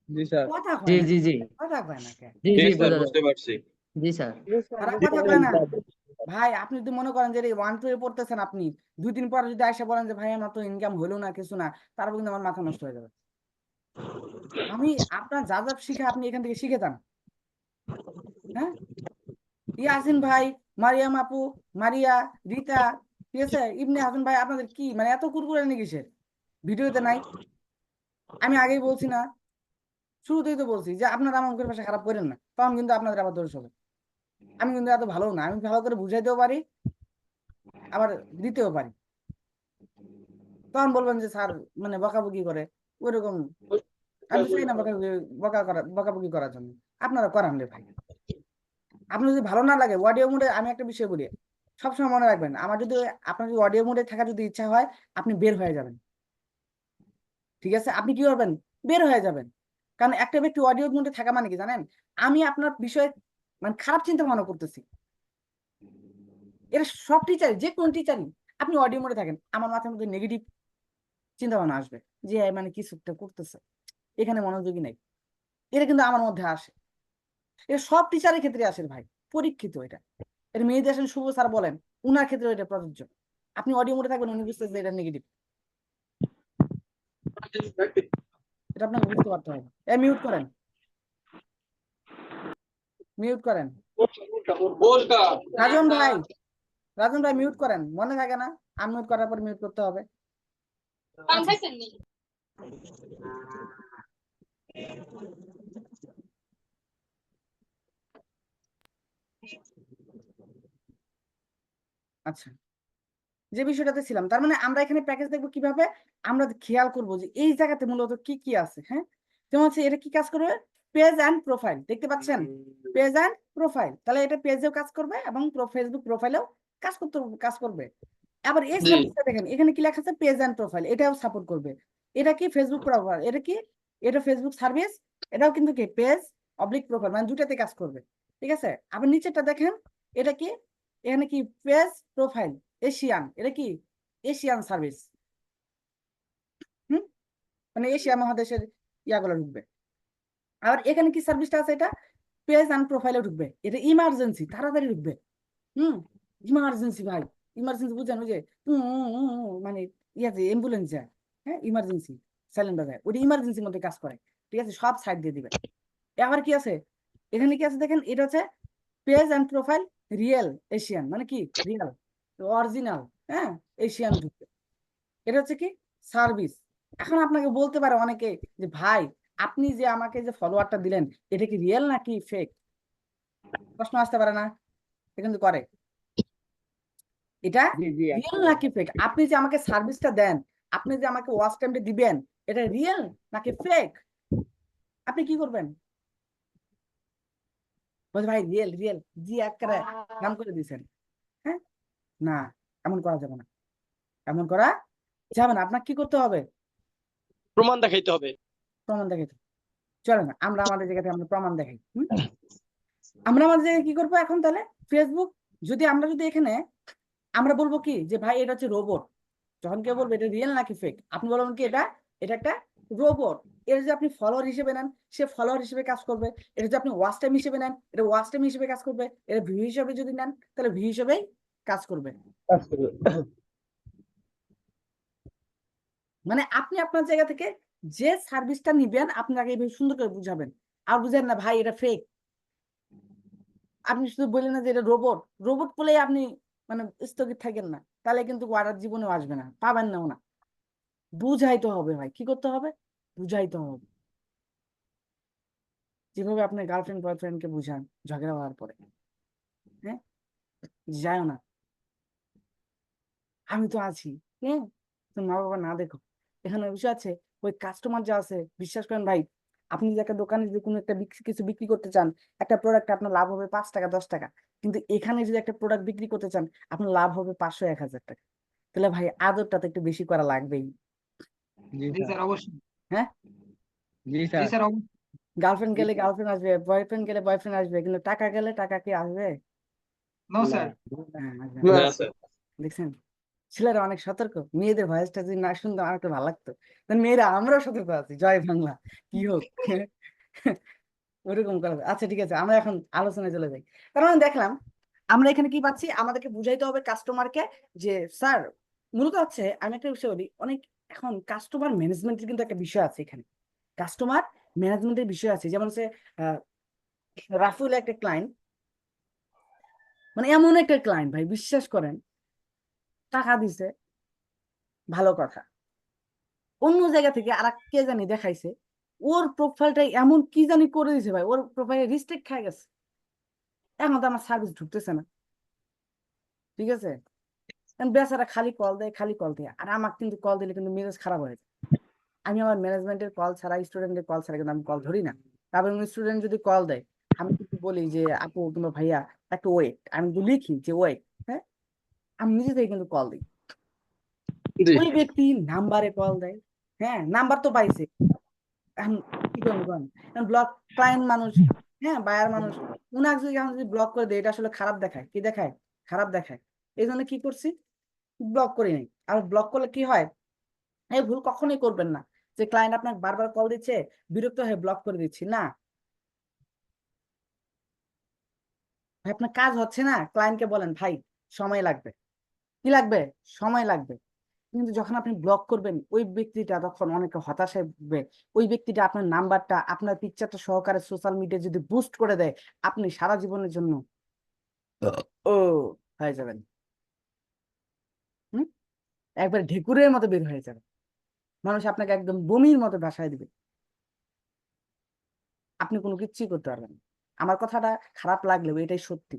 জি স্যার। কথা জি হয় না, জি জি কথা হয় না কে? জি জি জি স্যার বোঝা বুঝতে যায়। পারছি। জি স্যার। তারা কথা কয় না। ভাই আপনি যদি মনে করেন যে 1 2 এ পড়তেছেন, আপনি 2 3 পরে যদি এসে বলেন যে ভাই আমার তো ইনকাম হলো না, কিছু না, তারপর কিন্তু আমার মাথা নষ্ট হয়ে যাবে। আমি আপনার যা যা শিখে আপনি এখান থেকে শিখে যান। হ্যাঁ, ইয়াসিন ভাই, মারিয়াম আপু, মারিয়া, রিতা, ঠিক আছে, ইবনে হাসান ভাই, আপনাদের কি মানে এত কুরকুরে নি কিসের? ভিডিওতে নাই? আমি আগেই বলছি না, শুরুতেই তো বলছি যে আপনারা আমার মুখের ভাষা খারাপ করেন না, তখন কিন্তু আপনাদের আবার দোষ হবে। আমি কিন্তু এত ভালো না, আমি ভালো করে বুঝাইতেও পারি, আবার দিতেও পারি। তখন বলবেন যে স্যার মানে বকাবকি করে, ওইরকম। আমি তো চাই না বকাবকি করার জন্য, আপনারা করান রে ভাই। আপনার যদি ভালো না লাগে অডিও মোডে, আমি একটা বিষয় বলি, সবসময় মনে রাখবেন, আমার যদি আপনার যদি অডিও মোডে থাকার যদি ইচ্ছা হয়, আপনি বের হয়ে যাবেন। ঠিক আছে, আপনি কি করবেন, বের হয়ে যাবেন। কারণ একটা ব্যক্তি অডিও মোডে থাকা মানে কি জানেন, আমি আপনার বিষয়ে মানে খারাপ চিন্তা ভাবনা করতেছি। এটা সব টিচার, যে কোন টিচারই, আপনি অডিও মোডে থাকেন, আমার মাথার মধ্যে নেগেটিভ চিন্তা ভাবনা আসবে, যে মানে কিছু একটা করতেছে, এখানে মনোযোগী নেই। এটা কিন্তু আমার মধ্যে আসে। এটা সব টিচারের ক্ষেত্রে আসে ভাই, পরীক্ষিত এটা। এটা মেহেদী হাসান শুভ স্যার বলেন, উনার ক্ষেত্রে এটা প্রযোজ্য। আপনি অডিও মোডে থাকবেন, উনি বুঝতেছে এটা নেগেটিভ, এটা আপনাকে বুঝতে পারতে হবে। মিউট করেন, মিউট করেন। রাজন ভাই, রাজন ভাই মিউট করেন, মনে থাকে না আনমিউট করার পর মিউট করতে হবে। আচ্ছা, যে বিষয়টাতে ছিলাম, তার মানে আমরা এখানে প্যাকেজ দেখবো কিভাবে, আমরা খেয়াল করব যে এই জায়গাতে মূলত কি কি আছে। হ্যাঁ, যেমন হচ্ছে এটা কি কাজ করবে, পেজ অ্যান্ড প্রোফাইল, দেখতে পাচ্ছেন পেজ অ্যান্ড প্রোফাইল, তাহলে এটা পেজেও কাজ করবে এবং ফেসবুক প্রোফাইলেও কাজ করবে। আবার এই জি। সার্ভিসটা দেখেন, এখানে কি লেখা আছে, পেজ অ্যান্ড প্রোফাইল, এটাও সাপোর্ট করবে। এটা কি ফেসবুক প্রোফাইল, এটা কি, এটা ফেসবুক সার্ভিস, এটাও কিন্তু কি পেজ অবলিক প্রোফাইল, মানে দুটাতে কাজ করবে। ঠিক আছে, আবার নিচেরটা দেখেন, এটা কি, এখানে কি পেজ প্রোফাইল এশিয়ান, এটা কি এশিয়ান সার্ভিস। মানে এশিয়া মহাদেশের ইয়াগুলো ঢুকবে। আর এখানে কি সার্ভিসটা আছে, এটা পেজ অ্যান্ড প্রোফাইলে ঢুকবে, এটা ইমার্জেন্সি, তাড়াতাড়ি ঢুকবে। ইমার্জেন্সি ভাই, ইমার্জেন্সি বুঝেন, ওই যে মানে ইয়া যে অ্যাম্বুলেন্স যায়, হ্যাঁ ইমার্জেন্সি সাইলেন্ট বাজায়, ওটা ইমার্জেন্সির মধ্যে কাজ করে। ঠিক আছে, সব সাইড দিয়ে দিবে। আবার কি আছে, এখানে কি আছে দেখেন, এটা হচ্ছে page and profile real Asian, মানে কি রিয়েল অরিজিনাল, হ্যাঁ এশিয়ান ঢুকবে। এটা হচ্ছে কি সার্ভিস। এখন আপনাকে বলতে পারে অনেকে যে ভাই, আপনি যে আমাকে যে ফলোয়ারটা দিলেন, এটা কি রিয়েল নাকি ফেক, প্রশ্ন আসতে পারে না? এটা কিন্তু করে, এটা জি জি রিয়েল নাকি ফেক, আপনি যে আমাকে সার্ভিসটা দেন, আপনি যে আমাকে ওয়াচ টাইমটা দিবেন, এটা রিয়েল নাকি ফেক, আপনি কি করবেন? বলছে ভাই রিয়েল রিয়েল, জি একেবারে নাম করে দিয়েছেন। হ্যাঁ, না, এমন করা যাবে না, এমন করা যাবে না। আপনার কি করতে হবে, প্রমাণ দেখাইতে হবে। প্রমাণ দেখাইতে। চলে না, আমরা আমাদের জায়গাতে আমরা প্রমাণ দেখাই। আমরা আমাদের জায়গায় কি করবো এখন তাহলে, ফেসবুক যদি এখানে আমরা বলবো কি যে ভাই এটা হচ্ছে রোবট, যখন কেউ বলবে এটা রিয়েল নাকি ফেক, আপনি বলবেন কি এটা এটা একটা রোবট। এর যদি আপনি ফলোয়ার হিসেবে নেন, সে ফলোয়ার হিসেবে কাজ করবে। এটা যদি আপনি ওয়াচ টাইম হিসেবে নেন, এটা ওয়াচ টাইম হিসেবে কাজ করবে। এটা ভিউ হিসেবে যদি নেন, তাহলে ভিউ হিসেবেই কাজ করবে। মানে আপনি আপনার জায়গা থেকে যে সার্ভিসটা নিবেন, আপনাকে এইভাবে সুন্দর করে বুঝাবেন। আর বুঝেন না ভাই এটা ফেক, আপনি শুধু বললেন না যে এটা রোবট, রোবট বলেই আপনি মানে স্থগিত থাকেন না, তাহলে কিন্তু অর্ডার জীবনেও আসবে না, পাবেন না ওনা। বুঝাইতে হবে ভাই, কি করতে হবে, বুঝাইতে হবে। যেভাবে আপনি গার্লফ্রেন্ড বয়ফ্রেন্ডকে বুঝান ঝগড়া হওয়ার পরে, হ্যাঁ যাও না, আমি তো আছি, হ্যাঁ তুমি মা বাবা না দেখো। এখানে বিষয় আছে, ওই কাস্টমার যা আছে, বিশ্বাস করেন ভাই, আপনি যদি একটা দোকানে যদি কোনো একটা কিছু বিক্রি করতে চান, একটা প্রোডাক্ট আপনার লাভ হবে 5 টাকা 10 টাকা, কিন্তু এখানে যদি একটা প্রোডাক্ট বিক্রি করতে চান, আপনার লাভ হবে 500 1000 টাকা। তাহলে ভাই আদরটা তো একটু বেশি করা লাগবেই। জি স্যার অবশ্যই। হ্যাঁ, জি স্যার অবশ্যই। গার্লফ্রেন্ড গেলে গার্লফ্রেন্ড আসবে, বয়ফ্রেন্ড গেলে বয়ফ্রেন্ড আসবে, কিন্তু টাকা গেলে টাকা কি আসবে? No sir. হ্যাঁ, আসবে না। না স্যার। দেখছেন, ছেলেরা অনেক সতর্ক, মেয়েদের ভয়েসটা যদি না শুনতো আমার একটু ভালো লাগতো। মেয়েরা আমরাও সতর্ক আছি, জয় বাংলা, কি হোক। ওরকম করা যায়। আচ্ছা ঠিক আছে, আমরা এখন আলোচনায় চলে যাই। তার মানে দেখলাম আমরা এখানে কি পাচ্ছি, আমাদেরকে বুঝাইতে হবে কাস্টমারকে যে স্যার, মূলত হচ্ছে আমি একটা বিষয় বলি, অনেক এখন কাস্টমার ম্যানেজমেন্টের কিন্তু একটা বিষয় আছে এখানে, কাস্টমার ম্যানেজমেন্টের বিষয় আছে। যেমন হচ্ছে রাফুল একটা ক্লায়েন্ট, মানে এমন একটা ক্লায়েন্ট ভাই, বিশ্বাস করেন, টাকা দিছে ভালো কথা, অন্য জায়গা থেকে আর কে জানি দেখাইছে, ওর প্রোফাইলটা এমন কি জানি করে দিছে ভাই, ওর প্রোফাইলে রিস্ট্রিক্ট খাই গেছে। এখন তো আমার সার্ভিস ঢুকতেছে না। ঠিক আছে, বেচারা খালি কল দেয়, খালি কল দেয়, আর আমাকে কিন্তু কল দিলে কিন্তু মেজাজ খারাপ হয়ে যায়। আমি আমার ম্যানেজমেন্টের কল ছাড়া, স্টুডেন্টের কল ছাড়া কিন্তু আমি কল ধরি না। তারপর স্টুডেন্ট যদি কল দেয়, আমি কিন্তু বলি যে আপু কিংবা ভাইয়া একটু ওয়েট, আমি কিন্তু লিখি যে ওয়েট। হ্যাঁ, আমি নিজে থেকে কিন্তু কল দিই। জি। ওই ব্যক্তি নাম্বারে কল দেয়, হ্যাঁ নাম্বার তো পাইছে, এখন কি করবো বলেন? ব্লক ক্লায়েন্ট মানুষ, হ্যাঁ বায়ার মানুষ, উনাকে যদি এখন যদি ব্লক করে দেয়, এটা আসলে খারাপ দেখায়, কি দেখায়, খারাপ দেখায়। এই জন্য কি করছি, ব্লক করি নাই। আর ব্লক করলে কি হয়, এই ভুল কখনোই করবেন না যে ক্লায়েন্ট আপনাকে বারবার কল দিচ্ছে, বিরক্ত হয়ে ব্লক করে দিচ্ছি না। ভাই আপনার কাজ হচ্ছে না, ক্লায়েন্টকে বলেন ভাই সময় লাগবে, কি লাগবে, সময় লাগবে। কিন্তু যখন আপনি ব্লক করবেন ওই ব্যক্তিটা তখন অনেকে হতাশায় ভুগবে। ওই ব্যক্তিটা আপনার নাম্বারটা, আপনার পিকচারটা সহকারে সোশ্যাল মিডিয়া যদি বুস্ট করে দেয়, আপনি সারা জীবনের জন্য ও হয়ে যাবেন। হুম, একবার ঢেকুরের মতো বের হয়ে যাবে, মানুষ আপনাকে একদম বমির মতো ভাসায় দিবে, আপনি কোনো কিছুই করতে পারবেন না। আমার কথাটা খারাপ লাগলেও এটাই সত্যি।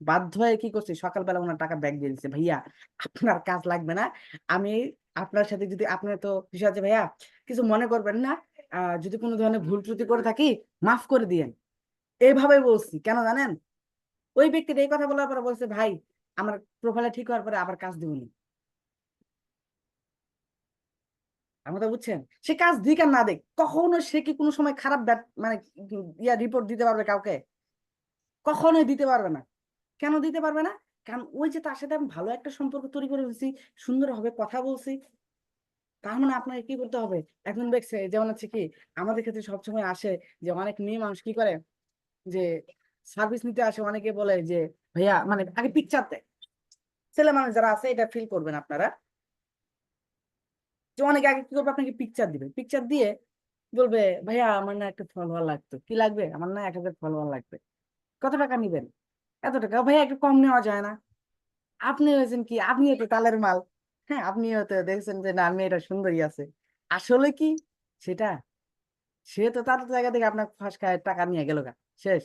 বাধ্য হয়ে কি করছি, সকালবেলা ওনার টাকা ব্যাক দিয়ে দিচ্ছে, ভাইয়া আপনার কাজ লাগবে না, আমি আপনার সাথে যদি আপনার তো বিষয় আছে ভাইয়া, কিছু মনে করবেন না, যদি কোনো ধরনের ভুল ত্রুটি করে থাকি মাফ করে দিয়েন, এইভাবে বলছি। কেন জানেন, ওই ব্যক্তিটা এই কথা বলার পরে বলছে ভাই আমার প্রোফাইলে ঠিক হওয়ার পরে আবার কাজ দিবনি। আমার তো বুঝছেন, সে কাজ দিক আর না দিক, কখনো সে কি কোনো সময় খারাপ মানে ইয়া রিপোর্ট দিতে পারবে কাউকে? কখনোই দিতে পারবে না। কেন দিতে পারবে না? কারণ ওই যে তার সাথে আমি ভালো একটা সম্পর্ক তৈরি করে ফেলছি, সুন্দরভাবে কথা বলছি। তার মানে আপনাকে কি করতে হবে, এখন দেখছে যেমন হচ্ছে কি আমাদের ক্ষেত্রে সবসময় আসে যে অনেক মেয়ে মানুষ কি করে, যে সার্ভিস নিতে আসে, অনেকে বলে যে ভাইয়া মানে আগে পিকচার দেয়। ছেলে মানুষ যারা আছে এটা ফিল করবেন আপনারা, যে অনেকে আগে কি করবে, আপনাকে পিকচার দিবে, পিকচার দিয়ে বলবে ভাইয়া আমার না একটা ফলোয়ার লাগতো, কি লাগবে, আমার না 1000 ফলোয়ার লাগবে, কত টাকা নিবেন, এত টাকা, ভাইয়া একটু কম নেওয়া যায় না? আপনি হয়েছেন কি, আপনি তো তালের মাল, হ্যাঁ আপনি হয়তো দেখছেন যে না মেয়েটা সুন্দরী আছে, আসলে কি সেটা, সে তো তার জায়গা থেকে আপনার ফাঁস খায় টাকা নিয়ে গেল গা, শেষ।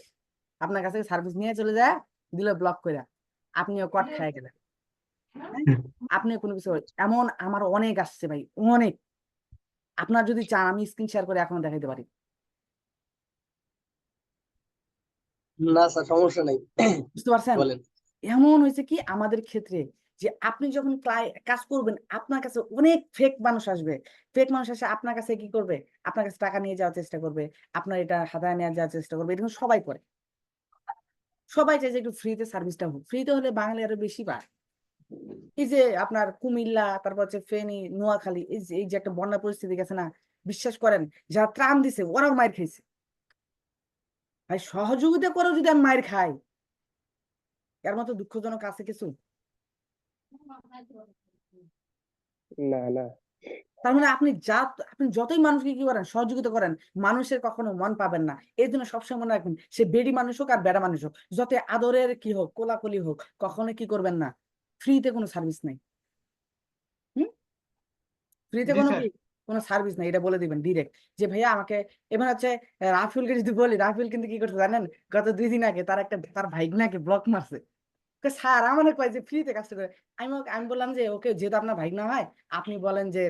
আপনার কাছে সার্ভিস নিয়ে চলে যায়, দিল ব্লক করে, আপনিও কট খায় গেলেন। হ্যাঁ? আপনি কোনো কিছু, এমন আমার অনেক আসছে ভাই, অনেক। আপনার যদি চান আমি স্ক্রিন শেয়ার করে এখনো দেখাইতে পারি। না স্যার, সমস্যা নাই, বুঝতে পারছেন? বলেন। এমন হয়েছে কি আমাদের ক্ষেত্রে, যে আপনি যখন কাজ করবেন আপনার কাছে অনেক ফেক মানুষ আসবে। ফেক মানুষ এসে আপনার কাছে কি করবে, আপনার কাছে টাকা নিয়ে যাওয়ার চেষ্টা করবে, আপনার এটা হাতায় নিয়ে যাওয়ার চেষ্টা করবে। এটা কিন্তু সবাই করে, সবাই চাই যে একটু ফ্রিতে সার্ভিসটা হোক, ফ্রিতে হলে বাঙালি আরো বেশি পায়। এই যে আপনার কুমিল্লা, তারপর হচ্ছে ফেনী, নোয়াখালী, এই যে একটা বন্যা পরিস্থিতি গেছে না, বিশ্বাস করেন যারা ত্রাণ দিছে ওরাও মাইর খাইছে। ভাই সহযোগিতা করেও যদি আমি মাইর খাই, এর মতো দুঃখজনক আছে কিছু? না না। তার মানে আপনি যতই মানুষকে কি করেন, সহযোগিতা করেন, মানুষের কখনো মন পাবেন না। এই জন্য সবসময় মনে রাখবেন, সে বেডি মানুষ হোক আর বেড়া মানুষ হোক, যত আদরের কি হোক, কোলাকুলি হোক, কখনো কি করবেন না, ফ্রিতে কোনো সার্ভিস নেই। হুম, ফ্রিতে জি কোনো স্যার। কি কোনো সার্ভিস নেই, এটা বলে দিবেন ডিরেক্ট। যে ভাইয়া আমাকে, এবার হচ্ছে রাফিউলকে যদি বলি, রাফিউল কিন্তু কি করতে জানেন, গত 2 দিন আগে তার ভাইগনাকে ব্লক মারছে। স্যার আমার কয় যে ফ্রিতে কাজটা করে। আমি বললাম যে ওকে, যেহেতু আপনার ভাইগনা হয়, আপনি বলেন যে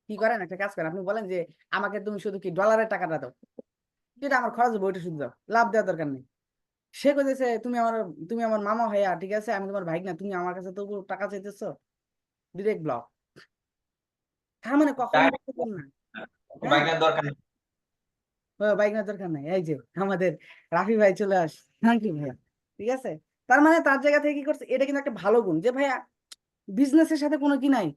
কি করেন, একটা কাজ করেন, আপনি বলেন যে আমাকে তুমি শুধু কি ডলারের টাকাটা দাও, যেটা আমার খরচ হবে ওইটা শুধু দাও, লাভ দেওয়ার দরকার নেই। সে কইতেছে তুমি আমার মামা হইয়া, ঠিক আছে আমি তোমার ভাই না, তুমি আমার কাছে তবু টাকা চাইতেছো, ডিরেক্ট ব্লক। তার মানে কখনো বুঝবেন না। হ্যাঁ, বাইক না দরকার নাই, এই যে আমাদের রাফি ভাই চলে আস, থ্যাংক ইউ ভাইয়া, ঠিক আছে। তার মানে তার জায়গা থেকে কি করছে, এটা কিন্তু একটা ভালো গুণ, যে ভাইয়া বিজনেসের সাথে কোনো কি নাই,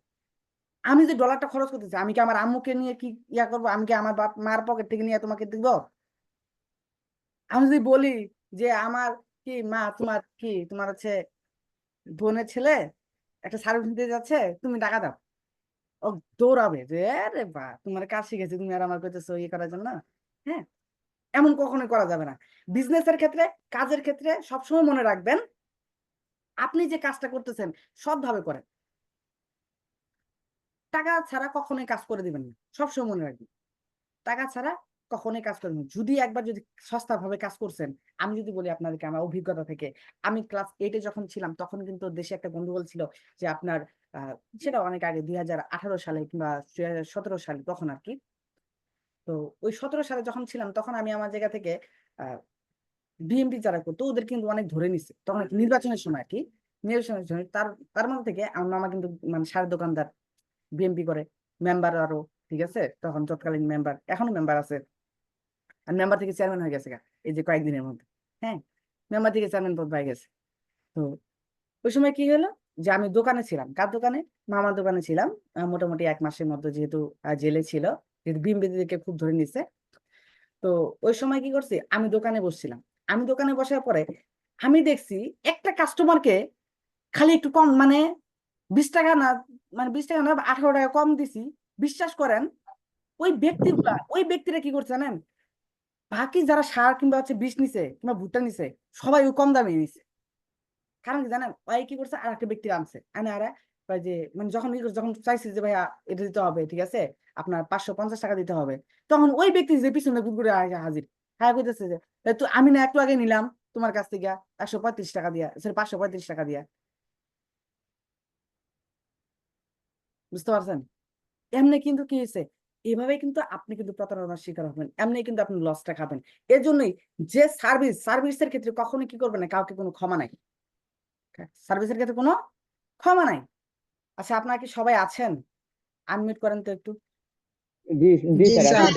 আমি যে ডলারটা খরচ করতেছি, আমি কি আমার আম্মুকে নিয়ে কি ইয়া করবো, আমি কি আমার বাপ মার পকেট থেকে নিয়ে তোমাকে দিব? আমি যদি বলি যে আমার কি মা, তোমার হচ্ছে বোনের ছেলে একটা সার্ভিস নিতে যাচ্ছে, তুমি টাকা দাও, ও দৌড়াবে যে আরে বা তোমার কাজ শিখেছি তুমি আর আমার করতেছো ইয়ে করার জন্য। হ্যাঁ, এমন কখনোই করা যাবে না। বিজনেসের ক্ষেত্রে, কাজের ক্ষেত্রে সবসময় মনে রাখবেন, আপনি যে কাজটা করতেছেন সৎভাবে করেন, টাকা ছাড়া কখনোই কাজ করে দিবেন না, সবসময় মনে রাখবেন। টাকা ছাড়া কখনোই কাজ করবেন। যদি একবার যদি সস্তা ভাবে কাজ করছেন, আমি যদি বলি আপনাদেরকে আমার অভিজ্ঞতা থেকে, আমি ক্লাস 8-এ যখন ছিলাম তখন কিন্তু দেশে একটা গন্ডগোল ছিল, যে আপনার সেটা অনেক আগে 2018 সালে কিংবা 2017 সালে তখন আর কি। তো ওই 17 সালে যখন ছিলাম তখন আমি আমার জায়গা থেকে বিএমপি যারা করতো ওদের কিন্তু অনেক ধরে নিছে, তখন নির্বাচনের সময় আর কি, নির্বাচনের সময় তার মধ্যে থেকে আমার মামা কিন্তু মানে সারের দোকানদার, বিএমপি করে, মেম্বার আরো, ঠিক আছে, তখন তৎকালীন মেম্বার, এখনো মেম্বার আছে, আর মেম্বার থেকে চেয়ারম্যান হয়ে গেছে এই যে কয়েকদিনের মধ্যে। হ্যাঁ, মেম্বার থেকে চেয়ারম্যান পদ পাই গেছে। তো ওই সময় কি হলো, যে আমি দোকানে ছিলাম, কার দোকানে, মামার দোকানে ছিলাম, মোটামুটি 1 মাসের মধ্যে, যেহেতু জেলে ছিল, যেহেতু বিএমপি থেকে খুব ধরে নিচ্ছে। তো ওই সময় কি করছি, আমি দোকানে বসছিলাম, আমি দোকানে বসার পরে আমি দেখছি একটা কাস্টমারকে খালি একটু কম মানে 20 টাকা না, মানে 20 টাকা না 18 টাকা কম দিছি, বিশ্বাস করেন ওই ব্যক্তিরা কি করছে জানেন, বাকি যারা সার কিংবা হচ্ছে বিষ নিছে কিংবা ভুট্টা নিছে সবাই ওই কম দামে নিছে। কারণ কি জানেন, ওই কি করছে, আর একটা ব্যক্তি আনছে আনে আরে ওই যে মানে যখন চাইছি যে ভাইয়া এটা দিতে হবে, ঠিক আছে আপনার 550 টাকা দিতে হবে, তখন ওই ব্যক্তি যে পিছনে ঘুরে হাজির, হ্যাঁ কইতেছে যে তো আমি না একটু আগে নিলাম তোমার কাছ থেকে 135 টাকা দিয়া, সরি 535 টাকা দিয়া। বুঝতে পারছেন? এমনি কিন্তু কি হয়েছে, এভাবে কিন্তু আপনি কিন্তু প্রতারণার শিকার হবেন, এমনি কিন্তু আপনি লসটা খাবেন। এর জন্যই যে সার্ভিসের ক্ষেত্রে কখনো কি করবেন না, কাউকে কোনো ক্ষমা নাই, সার্ভিসের ক্ষেত্রে কোনো ক্ষমা নাই। আচ্ছা আপনারা কি সবাই আছেন? আনমিউট করেন তো একটু। জি জি জি স্যার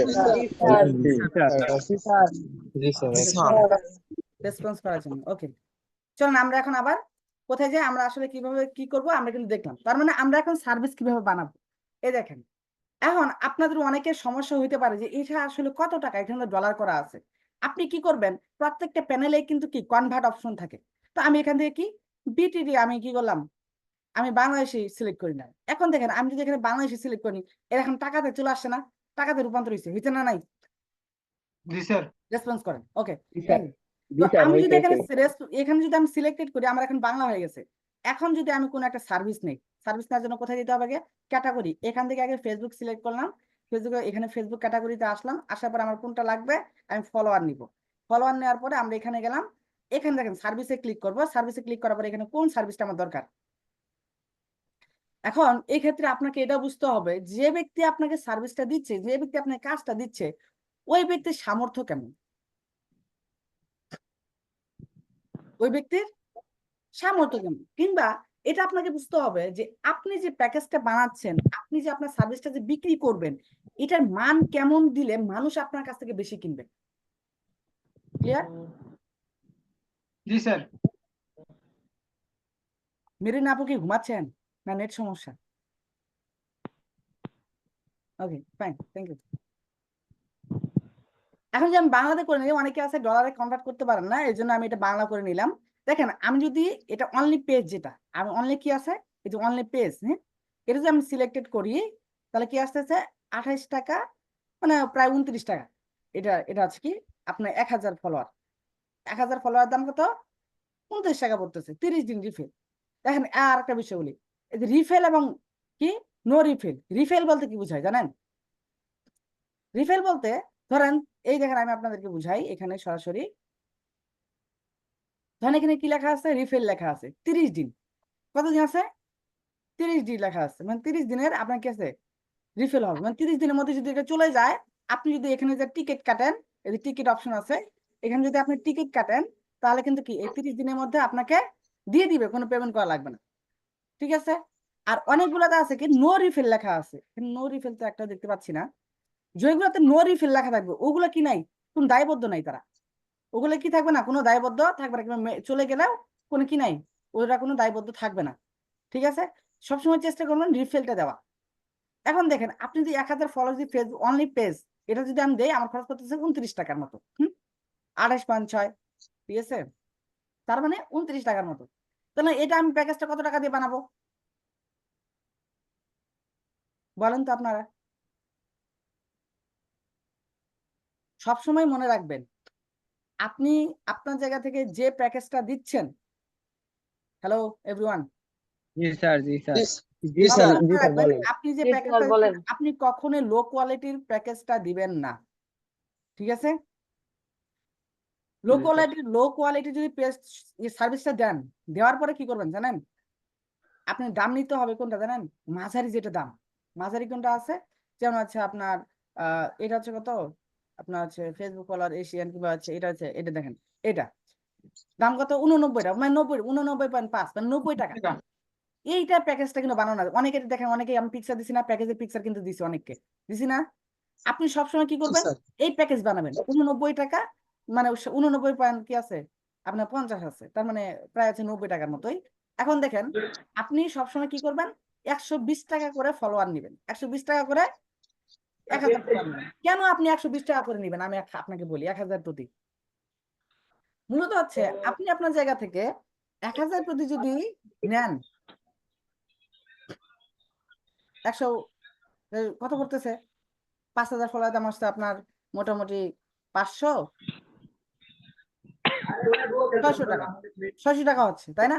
স্যার। জি স্যার রেসপন্স করার জন্য ওকে। চলুন আমরা এখন আবার কোথায় যাই, আমরা আসলে কিভাবে কি করব আমরা কিন্তু দেখলাম। তার মানে আমরা এখন সার্ভিস কিভাবে বানাবো, এই দেখেন। এখন আপনাদের অনেকের সমস্যা হইতে পারে যে এটা আসলে কত টাকা, এখানে ডলার করা আছে। আপনি কি করবেন, প্রত্যেকটা প্যানেলে কিন্তু কি কনভার্ট অপশন থাকে। তো আমি এখান থেকে কি বিটিডি আমি কি করলাম, আমি বাংলাদেশি সিলেক্ট করি না। এখন দেখেন আমি যদি এখানে বাংলাদেশি সিলেক্ট করি, এর এখন টাকাতে চলে আসছে না, টাকাতে রূপান্তর হয়েছে না নাই? জি স্যার। রেসপন্স করেন ওকে। জি স্যার তো জি স্যার আমি যদি হইতেছে। এখানে যদি আমি সিলেক্টেড করি, আমার এখন বাংলা হয়ে গেছে। এখন যদি আমি কোনো একটা সার্ভিস নেই, সার্ভিস নেওয়ার জন্য কোথায় দিতে হবে, আগে ক্যাটাগরি, এখান থেকে আগে ফেসবুক সিলেক্ট করলাম, ফেসবুকে এখানে ফেসবুক ক্যাটাগরিতে আসলাম, আসার পর আমার কোনটা লাগবে, আমি ফলোয়ার নিব। ফলোয়ার নেওয়ার পরে আমরা এখানে গেলাম, এখানে দেখেন সার্ভিসে ক্লিক করব, সার্ভিসে ক্লিক করার পরে এখানে কোন সার্ভিসটা আমার দরকার। এখন এই ক্ষেত্রে আপনাকে এটা বুঝতে হবে, যে ব্যক্তি আপনাকে সার্ভিসটা দিচ্ছে, যে ব্যক্তি আপনাকে কাজটা দিচ্ছে, ওই ব্যক্তির সামর্থ্য কেমন, ওই ব্যক্তির সামর্থ্য কেমন, কিংবা এটা আপনাকে বুঝতে হবে যে আপনি যে প্যাকেজটা বানাচ্ছেন, আপনি যে আপনার সার্ভিসটা যে বিক্রি করবেন, এটার মান কেমন দিলে মানুষ আপনার কাছ থেকে বেশি কিনবে। ক্লিয়ার? জি স্যার। মেরিন আপু কি ঘুমাচ্ছেন না নেট সমস্যা? Okay fine, thank you. এখন যে আমি বাংলাতে করে নিলাম, অনেকে আছে ডলারে কনভার্ট করতে পারেন না, এই জন্য আমি এটা বাংলা করে নিলাম। দেখেন আমি যদি এটা অনলি পেজ, যেটা আমি অনলি কি আছে, এই যে অনলি পেজ, হ্যাঁ এটা যদি আমি সিলেক্টেড করি, তাহলে কি আসতেছে 28 টাকা, মানে প্রায় 29 টাকা। এটা এটা আছে কি আপনার 1000 ফলোয়ার, 1000 ফলোয়ার দাম কত, 29 টাকা পড়তেছে, 30 দিন রিফিল। দেখেন আর একটা বিষয় বলি, এই যে রিফিল এবং কি নো রিফিল, রিফিল বলতে কি বোঝায় জানেন? রিফিল বলতে ধরেন এই দেখেন আমি আপনাদেরকে বুঝাই, এখানে সরাসরি ধরেন এখানে কি লেখা আছে, রিফিল লেখা আছে 30 দিন, কতদিন আছে, 30 দিন লেখা আছে, মানে 30 দিনের আপনার কি আছে, রিফিল হবে, মানে 30 দিনের মধ্যে যদি এটা চলে যায়, আপনি যদি এখানে যে টিকিট কাটেন, এই যে টিকিট অপশন আছে, এখানে যদি আপনি টিকিট কাটেন, তাহলে কিন্তু কি এই 30 দিনের মধ্যে আপনাকে দিয়ে দিবে, কোনো পেমেন্ট করা লাগবে না। ঠিক আছে? আর অনেকগুলোতে আছে কি নো রিফিল লেখা আছে, নো রিফিল তো একটা দেখতে পাচ্ছি না। যেগুলোতে নো রিফিল লেখা থাকবে ওগুলো কি নাই, কোন দায়বদ্ধ নাই তারা, ওগুলো কি থাকবে না, কোনো দায়বদ্ধ থাকবে না, কিংবা চলে গেলেও কোনো কি নাই, ওটা কোনো দায়বদ্ধ থাকবে না। ঠিক আছে? সবসময় চেষ্টা করবেন রিফিলটা দেওয়া। এখন দেখেন আপনি যদি 1000 ফলোয়ার যদি ফেসবুক অনলি পেজ, এটা যদি আমি দেই, আমার খরচ করতেছে 29 টাকার মতো, 28.6, ঠিক আছে, তার মানে 29 টাকার মতো। তাহলে এটা আমি প্যাকেজটা কত টাকা দিয়ে বানাবো বলেন তো আপনারা? সবসময় মনে রাখবেন, আপনি আপনার জায়গা থেকে যে প্যাকেজটা দিচ্ছেন, হ্যালো এভরিওয়ান, জি স্যার জি স্যার জি স্যার। জি স্যার বলেন। আপনি যে জি স্যার প্যাকেজটা বলেন। দিচ্ছেন, আপনি কখনোই লো কোয়ালিটির প্যাকেজটা দিবেন না। ঠিক আছে? লো কোয়ালিটি যদি সার্ভিসটা দেন, দেওয়ার পরে কি করবেন জানেন, আপনি দাম নিতে হবে কোনটা জানেন, মাঝারি যেটা দাম, মাঝারি কোনটা আছে, যেমন আছে আপনার এটা হচ্ছে কত, আপনার হচ্ছে ফেসবুক ফলোয়ার এশিয়ান, কিংবা হচ্ছে এটা হচ্ছে, এটা দেখেন এটা দাম কত, 89 টাকা, মানে 99.5, মানে 90 টাকা। এইটা প্যাকেজটা কিন্তু বানানো না, অনেকে দেখেন, অনেকে আমি পিকচার দিছি না, প্যাকেজের পিকচার কিন্তু দিছি, অনেককে দিছি না। আপনি সবসময় কি করবেন, স্যার। এই প্যাকেজ বানাবেন 89 টাকা, মানে 89 পয়েন্ট কি আছে আপনার 50 আছে, তার মানে প্রায় আছে 90 টাকার মতোই। এখন দেখেন আপনি সবসময় কি করবেন, 120 টাকা করে ফলোয়ার নেবেন, 120 টাকা করে 1000 ফলোয়ার নেবেন। কেন আপনি 120 টাকা করে নেবেন, আমি আপনাকে বলি, 1000 প্রতি মূলত হচ্ছে আপনি আপনার জায়গা থেকে 1000 প্রতি যদি নেন 100 কত করতেছে 5000 ফলোয়ার দাম আসছে আপনার মোটামুটি 500 600 টাকা 600 টাকা হচ্ছে তাই না?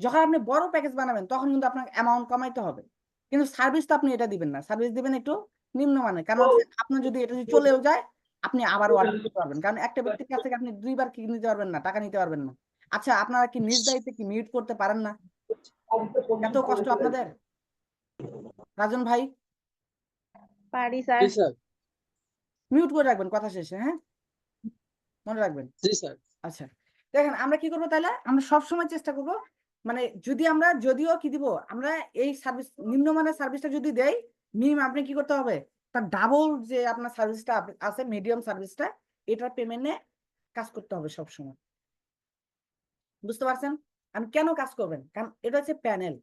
যখন আপনি বড় প্যাকেজ বানাবেন তখন কিন্তু আপনার অ্যামাউন্ট কমাইতে হবে, কিন্তু সার্ভিস তো আপনি এটা দিবেন না, সার্ভিস দিবেন একটু নিম্নমানের। কারণ হচ্ছে আপনার যদি এটা যদি চলেও যায় আপনি আবার অর্ডার করতে পারবেন, কারণ একটা ব্যক্তির কাছ থেকে আপনি 2বার কি নিতে পারবেন না, টাকা নিতে পারবেন না। আচ্ছা, আপনারা কি নিজ দায়িত্বে কি মিউট করতে পারেন না? এত কষ্ট আপনাদের? রাজন ভাই পারি স্যার। জি স্যার। মিউট করে রাখবেন কথা শেষে, হ্যাঁ মনে রাখবেন। জি স্যার। আচ্ছা দেখেন, আমরা কি করবো তাহলে, আমরা সবসময় চেষ্টা করব মানে যদি আমরা যদিও কি দিব, আমরা এই সার্ভিস নিম্নমানের সার্ভিসটা যদি দেই মিনিমাম আপনি কি করতে হবে, তার ডাবল যে আপনার সার্ভিসটা আছে মিডিয়াম সার্ভিসটা, এটার পেমেন্টে কাজ করতে হবে সবসময়। বুঝতে পারছেন? আমি কেন কাজ করবেন, কারণ এটা হচ্ছে প্যানেল,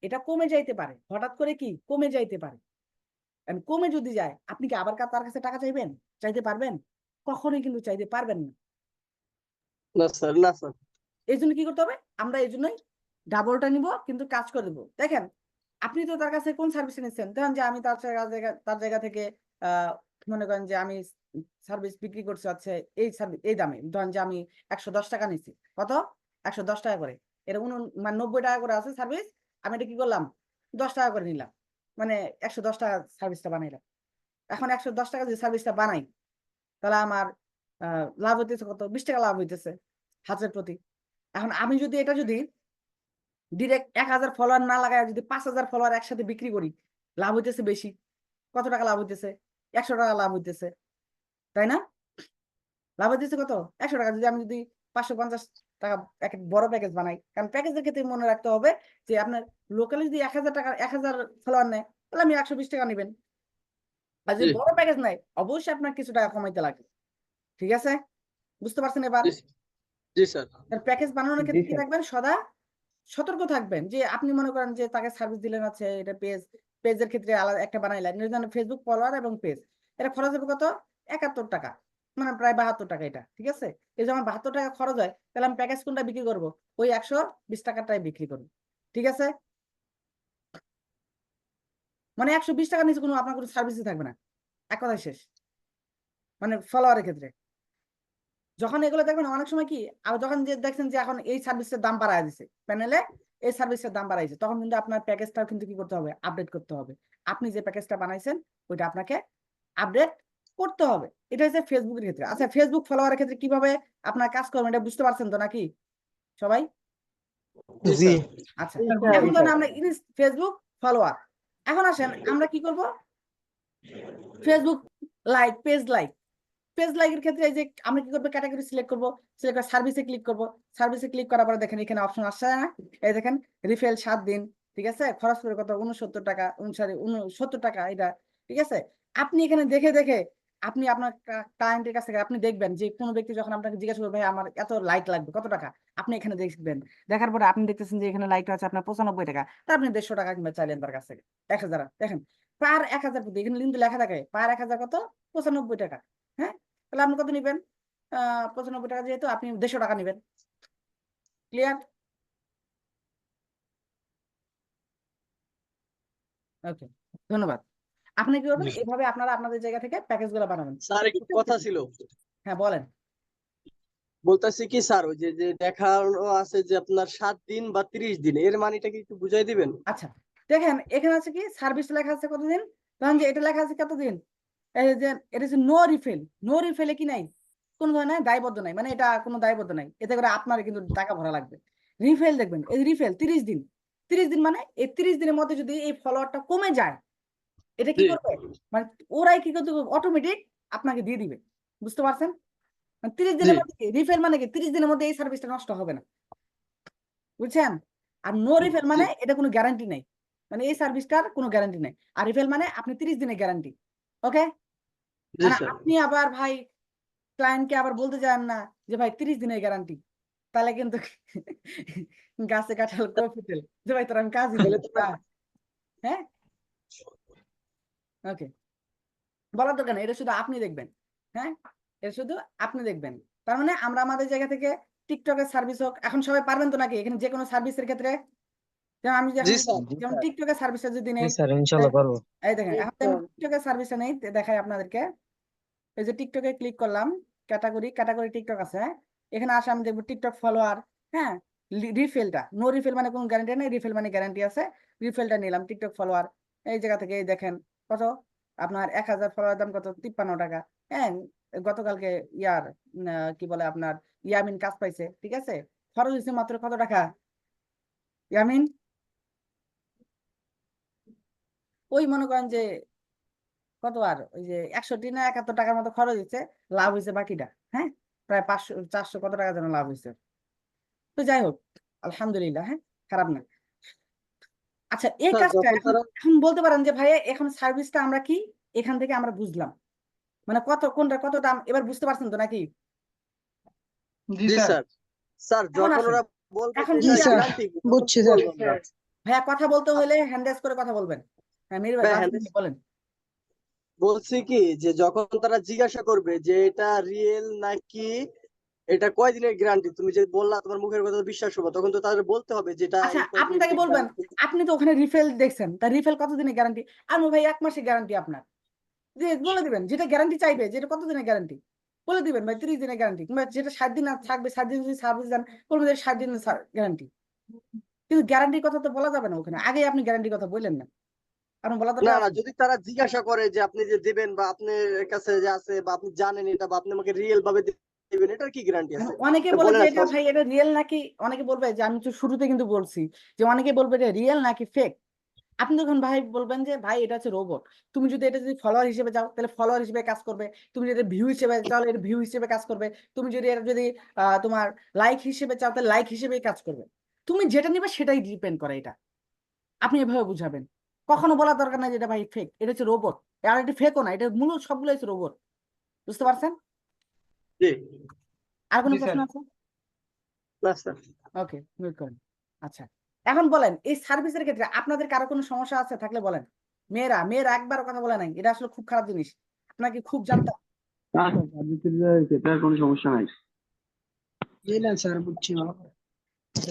এটা কমে যাইতে পারে, হঠাৎ করে কি কমে যাইতে পারে। কমে যদি যায় আপনি কি আবার তার কাছে টাকা চাইবেন? চাইতে পারবেন? কখনোই কিন্তু চাইতে পারবেন না। না স্যার, না স্যার। এই জন্য কি করতে হবে, আমরা এই জন্যই ডাবলটা নিব কিন্তু কাজ করে দেবো। দেখেন আপনি তো তার কাছে কোন সার্ভিস নিচ্ছেন, ধরেন যে আমি তার জায়গা থেকে মনে করেন যে আমি সার্ভিস বিক্রি করছি হচ্ছে এই সার্ভিস এই দামে, ধরেন যে আমি 110 টাকা নিচ্ছি, কত 110 টাকা করে, এর মানে 90 টাকা করে আছে সার্ভিস, আমি এটা কি করলাম 10 টাকা করে নিলাম, মানে 110 টাকা সার্ভিসটা বানাইলাম। এখন 110 টাকা যে সার্ভিসটা বানাই তাহলে আমার লাভ হইতেছে কত, 20 টাকা লাভ হইতেছে হাতের প্রতি। এখন আমি যদি এটা যদি ডিরেক্ট 1000 ফলোয়ার না লাগায় যদি 5000 ফলোয়ার একসাথে বিক্রি করি, লাভ হইতেছে বেশি। কত টাকা লাভ হইতেছে? 100 টাকা লাভ হইতেছে, তাই না? লাভ হইতেছে কত? 100 টাকা। যদি আমি যদি 550 টাকা এক বড় প্যাকেজ বানাই, কারণ প্যাকেজের ক্ষেত্রে মনে রাখতে হবে যে আপনার লোকালি যদি 1000 টাকা 1000 ফলোয়ার নেয় তাহলে আমি 120 টাকা নেবেন, আর যদি জি। বড় প্যাকেজ নেয় অবশ্যই আপনার কিছু টাকা কমাইতে লাগবে। ঠিক আছে, বুঝতে পারছেন এবার? জি স্যার। প্যাকেজ বানানোর জি ক্ষেত্রে কি স্যার। থাকবেন, সদা সতর্ক থাকবেন। যে আপনি মনে করেন যে তাকে সার্ভিস দিলেন আছে, এটা পেজের ক্ষেত্রে আলাদা একটা বানাইলেন, ফেসবুক ফলোয়ার এবং পেজ, এটা খরচ হবে কত 71 টাকা, মানে প্রায় 72 টাকা। এটা ঠিক আছে, এই যেমন 72 টাকা খরচ হয়, তাহলে আমি প্যাকেজ কোনটা বিক্রি করবো, ওই 120 টাকাটাই বিক্রি করবো। ঠিক আছে, মানে 120 টাকার নিচে কোনো আপনার কোনো সার্ভিসই থাকবে না, এক কথায় শেষ, মানে ফলোয়ারের ক্ষেত্রে। যখন এগুলো দেখবেন অনেক সময় কি, আর যখন যে দেখছেন যে এখন এই সার্ভিসের দাম বাড়ায় দিছে প্যানেলে, এই সার্ভিসের দাম বাড়াইছে, তখন কিন্তু আপনার প্যাকেজটাও কিন্তু কি করতে হবে, আপডেট করতে হবে। আপনি যে প্যাকেজটা বানাইছেন ওইটা আপনাকে আপডেট করতে হবে। এটা হচ্ছে ফেসবুকের ক্ষেত্রে। আচ্ছা, ফেসবুক ফলোয়ারের ক্ষেত্রে কিভাবে আপনার কাজ করবেন এটা বুঝতে পারছেন তো নাকি সবাই? জি। আচ্ছা, জি স্যার, এখন জি ধরেন স্যার। আমরা ফেসবুক ফলোয়ার, এখন আসেন আমরা কি করব, ফেসবুক লাইক, পেজ লাইকের ক্ষেত্রে এই যে আমরা কি করবো, ক্যাটাগরি সিলেক্ট করবো, সিলেক্ট করে সার্ভিসে ক্লিক করবো, সার্ভিসে ক্লিক করার পরে দেখেন এখানে অপশন আসছে না, এই দেখেন রিফেল 7 দিন, ঠিক আছে, খরচ করে কত 69 টাকা, 69 টাকা এটা। ঠিক আছে, আপনি এখানে দেখে দেখে আপনি আপনার ক্লায়েন্টের কাছ থেকে আপনি দেখবেন যে কোনো ব্যক্তি যখন আপনাকে জিজ্ঞাসা করবে ভাই আমার এত লাইক লাগবে কত টাকা, আপনি এখানে দেখবেন, দেখার পরে আপনি দেখতেছেন যে এখানে লাইক আছে আপনার 95 টাকা, তা আপনি 150 টাকা কিংবা চাইলেন তার কাছ থেকে 1000, দেখেন পার 1000 প্রতি, এখানে কিন্তু লেখা থাকে পার 1000 কত 95 টাকা। হ্যাঁ, তাহলে আপনি কত নেবেন, 95 টাকা, যেহেতু আপনি 150 টাকা নেবেন। ক্লিয়ার? ওকে, ধন্যবাদ। আপনি কি করবেন, এভাবে আপনারা আপনাদের জায়গা থেকে প্যাকেজ গুলো বানাবেন। স্যার একটু কথা ছিল, হ্যাঁ বলেন। বলতেছি কি স্যার, ওই যে যে দেখানো আছে যে আপনার 7 দিন বা 30 দিন, এর মানেটা কি একটু বুঝাই দিবেন? আচ্ছা দেখেন এখানে আছে কি সার্ভিস লেখা আছে কতদিন, ধরেন যে এটা লেখা আছে কতদিন, এই যে এটা হচ্ছে নো রিফিল, নো রিফিলে কি নাই, কোনো ধরনের দায়বদ্ধ নাই, মানে এটা কোনো দায়বদ্ধ নাই, এতে করে আপনার কিন্তু টাকা ভরা লাগবে। রিফিল দেখবেন, এই রিফিল 30 দিন, 30 দিন মানে এই 30 দিনের মধ্যে যদি এই ফলোয়ারটা কমে যায়, এটা কি জি। করবে, মানে ওরাই কি করতে অটোমেটিক আপনাকে দিয়ে দিবে। বুঝতে পারছেন? 30 জি। দিনের মধ্যে রিফিল মানে কি 30 দিনের মধ্যে এই সার্ভিসটা নষ্ট হবে না, বুঝছেন? আর নো রিফিল মানে এটা কোনো গ্যারান্টি নাই, মানে এই সার্ভিসটার কোনো গ্যারান্টি নাই। আর রিফিল মানে আপনি 30 দিনের গ্যারান্টি। ওকে, জি মানে স্যার। আপনি আবার ভাই ক্লায়েন্টকে আবার বলতে যান না যে ভাই 30 দিনের গ্যারান্টি, তাহলে কিন্তু গাছে কাঁঠাল কফিতেল, যে ভাই তোর আমি কাজই দিই। হ্যাঁ, ওকে, বলার দরকার নেই, এটা শুধু আপনি দেখবেন। হ্যাঁ, এটা শুধু আপনি দেখবেন। তার মানে আমরা আমাদের জায়গা থেকে টিকটকের সার্ভিস হোক, এখন সবাই পারবেন তো নাকি এখানে যে কোনো সার্ভিসের ক্ষেত্রে? যেমন আমি জি এখন স্যার যেমন টিকটকের সার্ভিসটা যদি নেই, স্যার ইনশাল্লাহ পারবো। এই দেখেন এখন আমি টিকটকের সার্ভিসটা নেই, দেখাই আপনাদেরকে। এই যে টিকটকে ক্লিক করলাম, ক্যাটাগরি টিকটক আছে, হ্যাঁ? এখানে আসে আমি দেখবো টিকটক ফলোয়ার, হ্যাঁ, রিফিলটা, নো রিফিল মানে কোনো গ্যারান্টি নেই, রিফিল মানে গ্যারান্টি আছে। রিফিলটা নিলাম টিকটক ফলোয়ার, এই জায়গা থেকে এই দেখেন কত, আপনার 1000 ফলোয়ার দাম কত, 53 টাকা। হ্যাঁ, গতকালকে কি বলে আপনার ইয়ামিন কাজ পাইছে, ঠিক আছে, খরচ হয়েছে মাত্র কত টাকা ইয়ামিন? ওই মনে করেন যে কত, আর ওই যে 61 না 71 টাকার মতো খরচ হয়েছে, লাভ হয়েছে বাকিটা, হ্যাঁ, প্রায় 500 400 কত টাকা যেন লাভ হয়েছে। তো যাই হোক, আলহামদুলিল্লাহ, হ্যাঁ, খারাপ না। আচ্ছা, এই স্যার কাজটা যখন এখন তারা এখন বলতে পারেন যে ভাই এখন সার্ভিসটা আমরা কি এখান থেকে আমরা বুঝলাম, মানে কত কোনটা কত দাম এবার বুঝতে পারছেন তো নাকি? জি জি স্যার। স্যার স্যার এখন যখন আসেন, ওরা বলবে এখন যে যদি এটা আমরা গ্যারান্টি বুঝছি স্যার। ভাইয়া কথা বলতে হলে হ্যান্ডেস করে কথা বলবেন। হ্যাঁ মির ভাই হ্যাঁ, তাহলে হ্যাঁ, বলেন। বলছি কি যে যখন তারা জিজ্ঞাসা করবে যে এটা রিয়েল নাকি, এটা কয়দিনের গ্যারান্টি, তুমি যে বললা তোমার মুখের কথা বিশ্বাস করবো, তখন তো তাদের বলতে হবে যেটা আচ্ছা, এই আপনি কয়দিনের তাকে বলবেন, গ্যারান্টি। আপনি তো ওখানে রিফেল দেখছেন, তার রিফেল কতদিনের গ্যারান্টি? আর ভাই 1 মাসের গ্যারান্টি আপনার, যে বলে দিবেন যেটা গ্যারান্টি চাইবে, যেটা কত দিনের গ্যারান্টি বলে দিবেন, ভাই 30 দিনের গ্যারান্টি, কিংবা যেটা 60 দিন আর থাকবে, 60 দিন যদি সার্ভিস দেন বলবেন যে 60 দিনের গ্যারান্টি। কিন্তু গ্যারান্টির কথা তো বলা যাবে না ওখানে, আগে আপনি গ্যারান্টির কথা বললেন না, আপনি বলা না দরকার না, আছে। যদি তারা জিজ্ঞাসা করে যে আপনি যে দেবেন বা আপনার কাছে যে আছে বা আপনি জানেন এটা বা আপনি আমাকে রিয়েল ভাবে দেবেন, এটার কি গ্যারান্টি এখন আছে? অনেকে এটা বলে বলে যে না এটা সরাসরি। ভাই এটা রিয়েল নাকি, অনেকে বলবে যে, আমি তো শুরুতে কিন্তু বলছি যে অনেকে বলবে এটা রিয়েল নাকি ফেক। আপনি তখন ভাই বলবেন যে ভাই এটা হচ্ছে রোবট, তুমি যদি এটা যদি ফলোয়ার হিসেবে যাও তাহলে ফলোয়ার হিসেবে কাজ করবে, তুমি যদি ভিউ হিসেবে চাও এটা ভিউ হিসেবে কাজ করবে, তুমি যদি এটা যদি তোমার লাইক হিসেবে চাও তাহলে লাইক হিসেবেই কাজ করবে। তুমি যেটা নিবে সেটাই ডিপেন্ড করে, এটা আপনি এভাবে বুঝাবেন। কখনো বলার দরকার নাই যে এটা ভাই ফেক, এটা হচ্ছে রোবট, আর এটা ফেকও না, এটা মূল সবগুলো হচ্ছে রোবট। বুঝতে পারছেন? জি আর কোনো জি স্যার। প্রশ্ন আছে? না স্যার। ওকে, মিউট করেন। আচ্ছা, এখন বলেন এই সার্ভিসের ক্ষেত্রে আপনাদের কারো কোনো সমস্যা আছে থাকলে বলেন। মেয়েরা মেয়েরা একবারও কথা বলে নাই, এটা আসলে খুব খারাপ জিনিস, আপনাকে খুব জানতাম। কোনো সমস্যা নাই। জি না স্যার, বুঝছি ভালো করে।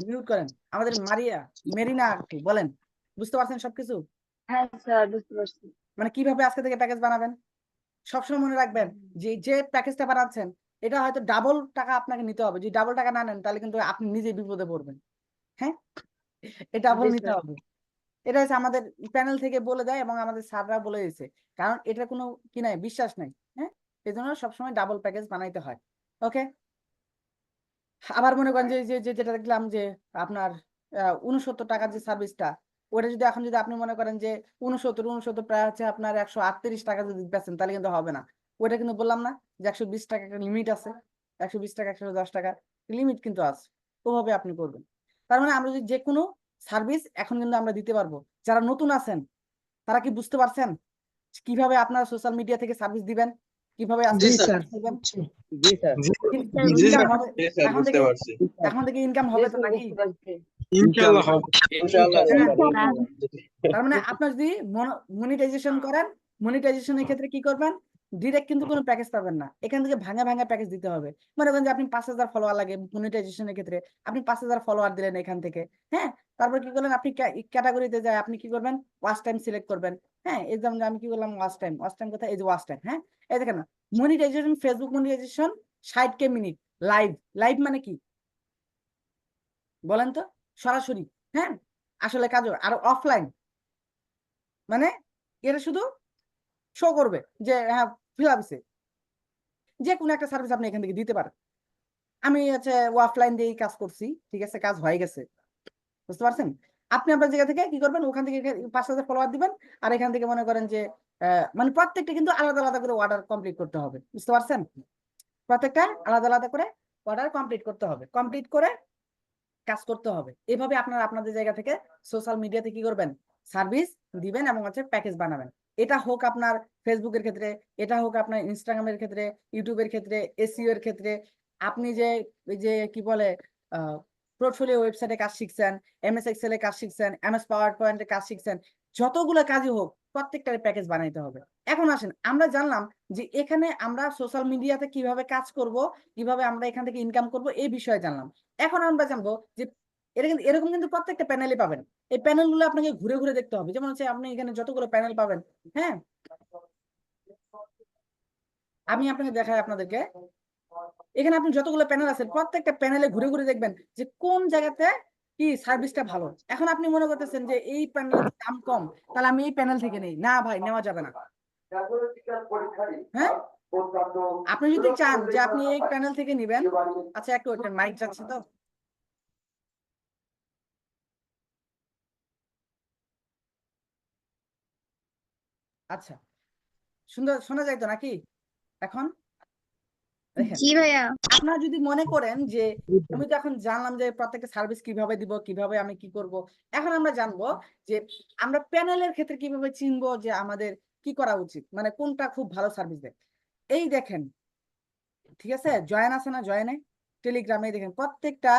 মিউট করেন। আমাদের মেরিনা আপু বলেন, বুঝতে পারছেন সবকিছু? হ্যাঁ স্যার, বুঝতে পারছি। মানে কিভাবে আজকে থেকে প্যাকেজ বানাবেন সবসময় মনে রাখবেন, যে যে প্যাকেজটা বানাচ্ছেন এটা হয়তো ডাবল টাকা আপনাকে নিতে হবে, যদি ডাবল টাকা না নেন তাহলে কিন্তু আপনি নিজেই বিপদে পড়বেন। হ্যাঁ, এটা ডাবল জি নিতে স্যার। হবে। এটা হচ্ছে আমাদের প্যানেল থেকে বলে দেয় এবং আমাদের স্যাররা বলে দিয়েছে, কারণ এটা কোনো কি নাই, বিশ্বাস নাই। হ্যাঁ, এই জন্য সবসময় ডাবল প্যাকেজ বানাইতে হয়। ওকে, আবার মনে করেন যেটা দেখলাম যে আপনার 69 টাকার যে সার্ভিসটা, ওটা যদি এখন যদি আপনি মনে করেন যে 69 প্রায় হচ্ছে আপনার 138 টাকা যদি বেচেন তাহলে কিন্তু হবে না। ওটা কিন্তু বললাম না যে 120 টাকা একটা লিমিট আছে, 120 টাকা 110 টাকা লিমিট কিন্তু আছে, ওভাবে আপনি করবেন। তার মানে আমরা যদি যে কোনো সার্ভিস এখন কিন্তু আমরা দিতে পারবো। যারা নতুন আছেন তারা কি বুঝতে পারছেন কিভাবে আপনারা সোশ্যাল মিডিয়া থেকে সার্ভিস দিবেন, কিভাবে জি আজকে স্যার। দিবেন? জি স্যার। ইনকাম হবে এখন বুঝতে থেকে, পারছি। এখন থেকে ইনকাম জি হবে তো স্যার, নাকি? বুঝতে পারছি। ইনশাআল্লাহ হবে। ইনশাআল্লাহ হ্যাঁ, হবে। তার মানে আপনার যদি মনিটাইজেশন করেন, মনিটাইজেশনের ক্ষেত্রে কি করবেন, ডিরেক্ট কিন্তু কোনো প্যাকেজ পাবেন না, এখান থেকে ভাঙা ভাঙা প্যাকেজ দিতে হবে। মনে করেন যে আপনি 5000 ফলোয়ার লাগে মনিটাইজেশনের ক্ষেত্রে, আপনি 5000 ফলোয়ার দিলেন এখান থেকে। হ্যাঁ, তারপর কি করলেন, আপনি ক্যাটাগরিতে যায় আপনি কি করবেন, ওয়াচ টাইম সিলেক্ট করবেন। হ্যাঁ, এই যেমন আমি কি করলাম, ওয়াচ টাইম কোথায়, এই যে ওয়াচ টাইম। হ্যাঁ, এই দেখেন না, monetization, Facebook monetization 60K minute live. Live মানে কি বলেন তো? সরাসরি। হ্যাঁ, আসলে কাজও আর অফলাইন মানে এটা শুধু শো করবে যে হ্যাঁ ফিল আপছে, যে কোনো একটা সার্ভিস আপনি এখান থেকে দিতে পারেন। আমি হচ্ছে অফলাইন দিয়েই কাজ করছি, ঠিক আছে, কাজ হয়ে গেছে। বুঝতে পারছেন? আপনি আপনার জায়গা থেকে কি করবেন, ওখান থেকে 5000 ফলোয়ার দিবেন, আর এখান থেকে মনে করেন যে মানে প্রত্যেকটা কিন্তু আলাদা আলাদা করে অর্ডার কমপ্লিট করতে হবে। বুঝতে পারছেন? প্রত্যেকটা আলাদা আলাদা করে অর্ডার কমপ্লিট করতে হবে, কমপ্লিট করে কাজ করতে হবে। এভাবে আপনারা আপনাদের জায়গা থেকে সোশ্যাল মিডিয়াতে কি করবেন, সার্ভিস দিবেন এবং হচ্ছে প্যাকেজ বানাবেন। এটা হোক আপনার ফেসবুকের ক্ষেত্রে, এটা হোক আপনার ইনস্টাগ্রামের ক্ষেত্রে, ইউটিউবের ক্ষেত্রে, এসইও এর ক্ষেত্রে, আপনি যে এই যে কি বলে পোর্টফোলিও ওয়েবসাইটে কাজ শিখছেন, এমএস এক্সেল এ কাজ শিখছেন, এমএস পাওয়ার পয়েন্টে কাজ শিখছেন, যতগুলো কাজই হোক প্রত্যেকটার প্যাকেজ বানাইতে হবে। এখন আসেন আমরা জানলাম যে এখানে আমরা সোশ্যাল মিডিয়াতে কিভাবে কাজ করব, কিভাবে আমরা এখান থেকে ইনকাম করব, এই বিষয়ে জানলাম। এখন আমরা জানবো যে এরকম কিন্তু প্রত্যেকটা প্যানেলে পাবেন। এই প্যানেলগুলো আপনাকে ঘুরে ঘুরে দেখতে হবে। যেমন হচ্ছে আপনি এখানে যতগুলো প্যানেল পাবেন, হ্যাঁ, আমি আপনাকে দেখাই আপনাদেরকে। এখানে আপনি যতগুলো প্যানেল আছে প্রত্যেকটা প্যানেলে ঘুরে ঘুরে দেখবেন যে কোন জায়গাতে কি সার্ভিসটা ভালো। এখন আপনি মনে করতেছেন যে এই প্যানেলের দাম কম, তাহলে আমি এই প্যানেল থেকে নেই। না ভাই, নেওয়া যাবে না। হ্যাঁ, আপনি যদি চান যে আপনি এই প্যানেল থেকে নিবেন, আচ্ছা একটু মাইক যাচ্ছে তো, আচ্ছা সুন্দর শোনা যায় তো নাকি এখন? দেখেন, জি ভাইয়া। আপনারা যদি মনে করেন যে আমি তো এখন জানলাম যে প্রত্যেকটা সার্ভিস কিভাবে দিব, কিভাবে আমি কি করব, এখন আমরা জানবো যে আমরা প্যানেলের ক্ষেত্রে কিভাবে চিনবো যে আমাদের কি করা উচিত, মানে কোনটা খুব ভালো সার্ভিস দেয়। এই দেখেন, ঠিক আছে, জয়েন আছে না, জয়েনে টেলিগ্রামে দেখেন প্রত্যেকটা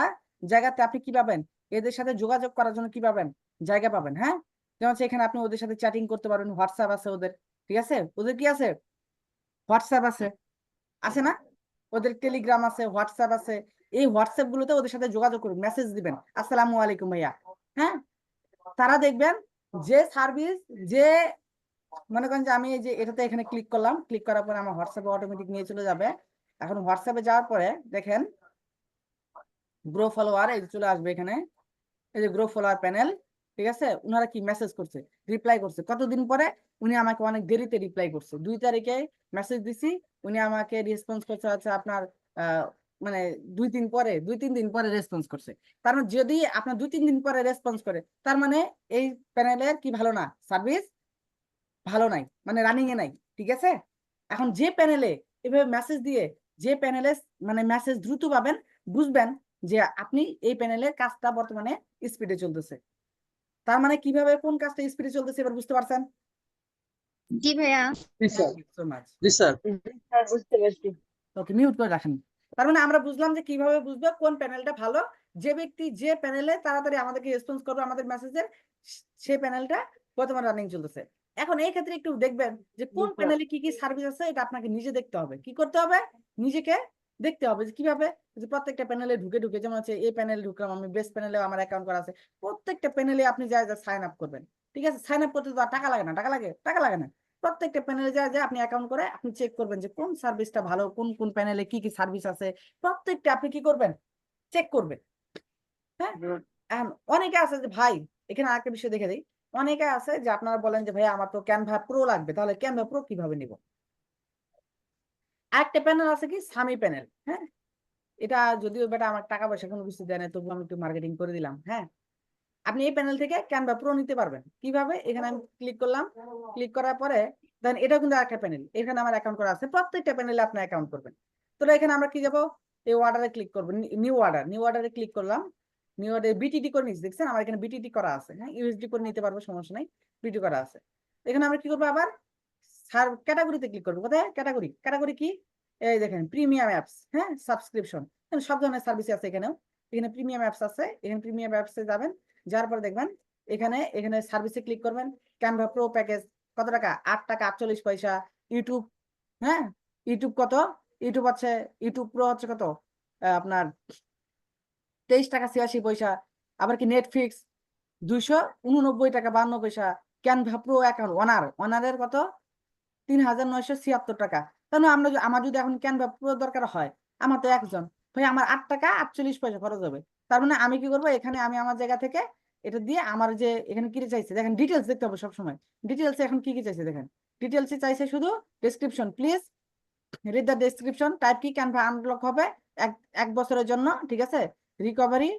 জায়গাতে আপনি কি পাবেন, এদের সাথে যোগাযোগ করার জন্য কি পাবেন, জায়গা পাবেন। হ্যাঁ, যেমন হচ্ছে এখানে আপনি ওদের সাথে চ্যাটিং করতে পারবেন, হোয়াটসঅ্যাপ আছে ওদের, ঠিক আছে, ওদের কি আছে, হোয়াটসঅ্যাপ আছে, আছে না, ওদের টেলিগ্রাম আছে, হোয়াটসঅ্যাপ আছে। এই হোয়াটসঅ্যাপ গুলোতে ওদের সাথে যোগাযোগ করুন, মেসেজ দিবেন, আসসালামু আলাইকুম ভাইয়া। হ্যাঁ, তারা দেখবেন যে সার্ভিস, যে মনে করেন যে আমি এই যে এটাতে এখানে ক্লিক করলাম, ক্লিক করার পরে আমার হোয়াটসঅ্যাপে অটোমেটিক নিয়ে চলে যাবে। এখন হোয়াটসঅ্যাপে যাওয়ার পরে দেখেন গ্রো ফলোয়ার এই যে চলে আসবে এখানে, এই যে গ্রো ফলোয়ার প্যানেল, ঠিক আছে, উনারা কি মেসেজ করছে, রিপ্লাই করছে কতদিন পরে, উনি আমাকে অনেক দেরিতে রিপ্লাই করছে, 2 তারিখে মেসেজ দিছি, উনি আমাকে রেসপন্স করছে হচ্ছে আপনার মানে 2-3 দিন পরে রেসপন্স করছে। তার মানে যদি আপনার 2-3 দিন পরে রেসপন্স করে, তার মানে এই প্যানেলের কি ভালো না, সার্ভিস ভালো নাই, মানে রানিং এ নাই, ঠিক আছে। এখন যে প্যানেলে এভাবে মেসেজ দিয়ে, যে প্যানেলে মানে মেসেজ দ্রুত পাবেন, বুঝবেন যে আপনি এই প্যানেলের কাজটা বর্তমানে স্পিডে চলতেছে। তার মানে কিভাবে কোন কাজটা স্পিডে চলতেছে এবার বুঝতে পারছেন? জি ভাইয়া। জি স্যার, সো মাচ। জি স্যার। স্যার বুঝতে পারছি। ওকে, মিউট করে রাখেন। তার মানে আমরা বুঝলাম যে কিভাবে বুঝবো কোন প্যানেলটা ভালো, যে ব্যক্তি যে প্যানেলে তাড়াতাড়ি আমাদেরকে রেসপন্স করবে আমাদের মেসেজের, সেই প্যানেলটা বর্তমানে রানিং চলতেছে। এখন এই ক্ষেত্রে একটু দেখবেন যে কোন প্যানেলে কি কি সার্ভিস আছে, এটা আপনাকে নিজে দেখতে হবে। কি করতে হবে, নিজেকে দেখতে হবে যে কিভাবে, যে প্রত্যেকটা প্যানেলে ঢুকে ঢুকে, যেমন হচ্ছে এই প্যানেলে ঢুকলাম আমি, বেস্ট প্যানেলে আমার অ্যাকাউন্ট করা আছে, প্রত্যেকটা প্যানেলে আপনি যা যা সাইন আপ করবেন, ঠিক আছে, সাইন আপ করতে তো আর টাকা লাগে না, টাকা লাগে, টাকা লাগে না। প্রত্যেকটা প্যানেলে যা আপনি অ্যাকাউন্ট করে আপনি চেক করবেন যে কোন সার্ভিসটা ভালো, কোন কোন প্যানেলে কি কি সার্ভিস আছে, প্রত্যেকটা আপনি কি করবেন, চেক করবেন। হ্যাঁ, অনেকে আছে যে ভাই, এখানে আরেকটা বিষয় দেখে দিই, অনেকে আছে যে আপনারা বলেন যে ভাই আমার তো ক্যানভা প্রো লাগবে, তাহলে ক্যানভা প্রো কিভাবে নিব। আরেকটা প্যানেল আছে কি, সামি প্যানেল। হ্যাঁ, এটা যদিও বেটা আমার টাকা পয়সা কোনো কিছু দেয় না, তবু আমি একটু মার্কেটিং করে দিলাম। হ্যাঁ, আপনি এই প্যানেল থেকে ক্যানভা প্রো নিতে পারবেন। কিভাবে, এখানে আমি ক্লিক করলাম, ক্লিক করার পরে দেন এটা কিন্তু আরেকটা প্যানেল, এখানে আমার অ্যাকাউন্ট করা আছে, প্রত্যেকটা প্যানেলে আপনি অ্যাকাউন্ট করবেন। তো এখানে আমরা কি যাব, এই অর্ডারে ক্লিক করব, নিউ অর্ডার, নিউ অর্ডারে ক্লিক করলাম, নিউ অর্ডারে বিটিটি করে নিচ্ছি, দেখছেন আমার এখানে বিটিটি করা আছে। হ্যাঁ, ইউএসডি করে নিতে পারবো, সমস্যা নাই, বিটি করা আছে। এখানে আমরা কি করবো, আবার ক্যাটাগরিতে ক্লিক করবো। কোথায় ক্যাটাগরি, ক্যাটাগরি কি, এই দেখেন প্রিমিয়াম অ্যাপস, হ্যাঁ, সাবস্ক্রিপশন, সব ধরনের সার্ভিস আছে এখানেও। এখানে প্রিমিয়াম অ্যাপস আছে, এখানে প্রিমিয়াম অ্যাপসে যাবেন, যার পরে দেখবেন এখানে এখানে সার্ভিসে ক্লিক করবেন, ক্যানভা প্রো প্যাকেজ কত টাকা, 8 টাকা 48 পয়সা। ইউটিউব, হ্যাঁ, ইউটিউব কত, ইউটিউব হচ্ছে, ইউটিউব প্রো হচ্ছে কত, আপনার 23 টাকা 86 পয়সা। আবার কি নেটফ্লিক্স 289 টাকা 52 পয়সা। ক্যানভা প্রো অ্যাকাউন্ট অনারের কত, 3976 টাকা। তাহলে আমার যদি এখন ক্যানভা প্রো দরকার হয়, আমার তো একজন ভাই, আমার 8 টাকা 48 পয়সা খরচ হবে। তার মানে আমি কি করবো, এখানে আমি আমার জায়গা থেকে এটা দিয়ে আমার যে এখানে কি চাইছে দেখেন, ডিটেলস দেখতে হবে সবসময়। ডিটেলস এখন কি কি চাইছে দেখেন, ডিটেলসে চাইছে শুধু description, please read the description, type কি, ক্যানভা আনলক হবে এক বছরের জন্য, ঠিক আছে, রিকভারি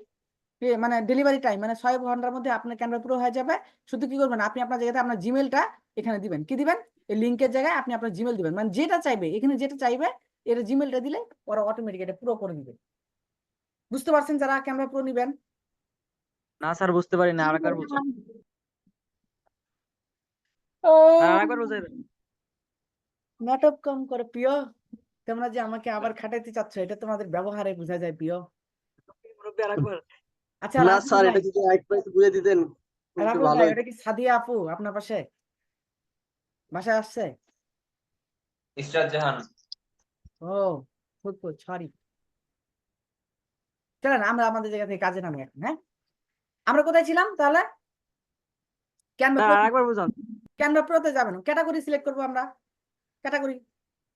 মানে ডেলিভারি টাইম মানে 6 ঘন্টার মধ্যে আপনার ক্যানভা পুরো হয়ে যাবে। শুধু কি করবেন, আপনি আপনার জায়গাতে আপনার জিমেলটা এখানে দিবেন, কি দিবেন, এই লিঙ্কের জায়গায় আপনি আপনার জিমেল দিবেন, মানে যেটা চাইবে এখানে যেটা চাইবে এর জিমেলটা দিলে ওরা অটোমেটিক এটা পুরো করে দিবে। বুঝতে পারছেন যারা ক্যানভা প্রো নিবেন? না স্যার বুঝতে পারি না, আরেকবার বলছেন, আরেকবার বুঝাই দেন। নাটক কম করে প্রিয়, তোমরা যে আমাকে আবার খাটাইতে চাচ্ছ, এটা তোমাদের ব্যবহারে বোঝা যায় প্রিয়। মুরব্বি আরেকবার। আচ্ছা না রাহুল স্যার, ভাই, এটা যদি আরেকটু বুঝে দিতেন একটু রাহুল ভালো ভাই, হতো। ওটা কি সাদিয়া আপু আপনার পাশে? বাসায় আসছে? ইসরাত জাহান। ও ফুটফুট, সরি। চলেন আমরা আমাদের জায়গা থেকে কাজে নামি এখন। হ্যাঁ, আমরা কোথায় ছিলাম তাহলে? ক্যানভা স্যার প্রো, আরেকবার বুঝান। ক্যানভা প্রোতে যাবেন, ক্যাটাগরি সিলেক্ট করবো আমরা, ক্যাটাগরি।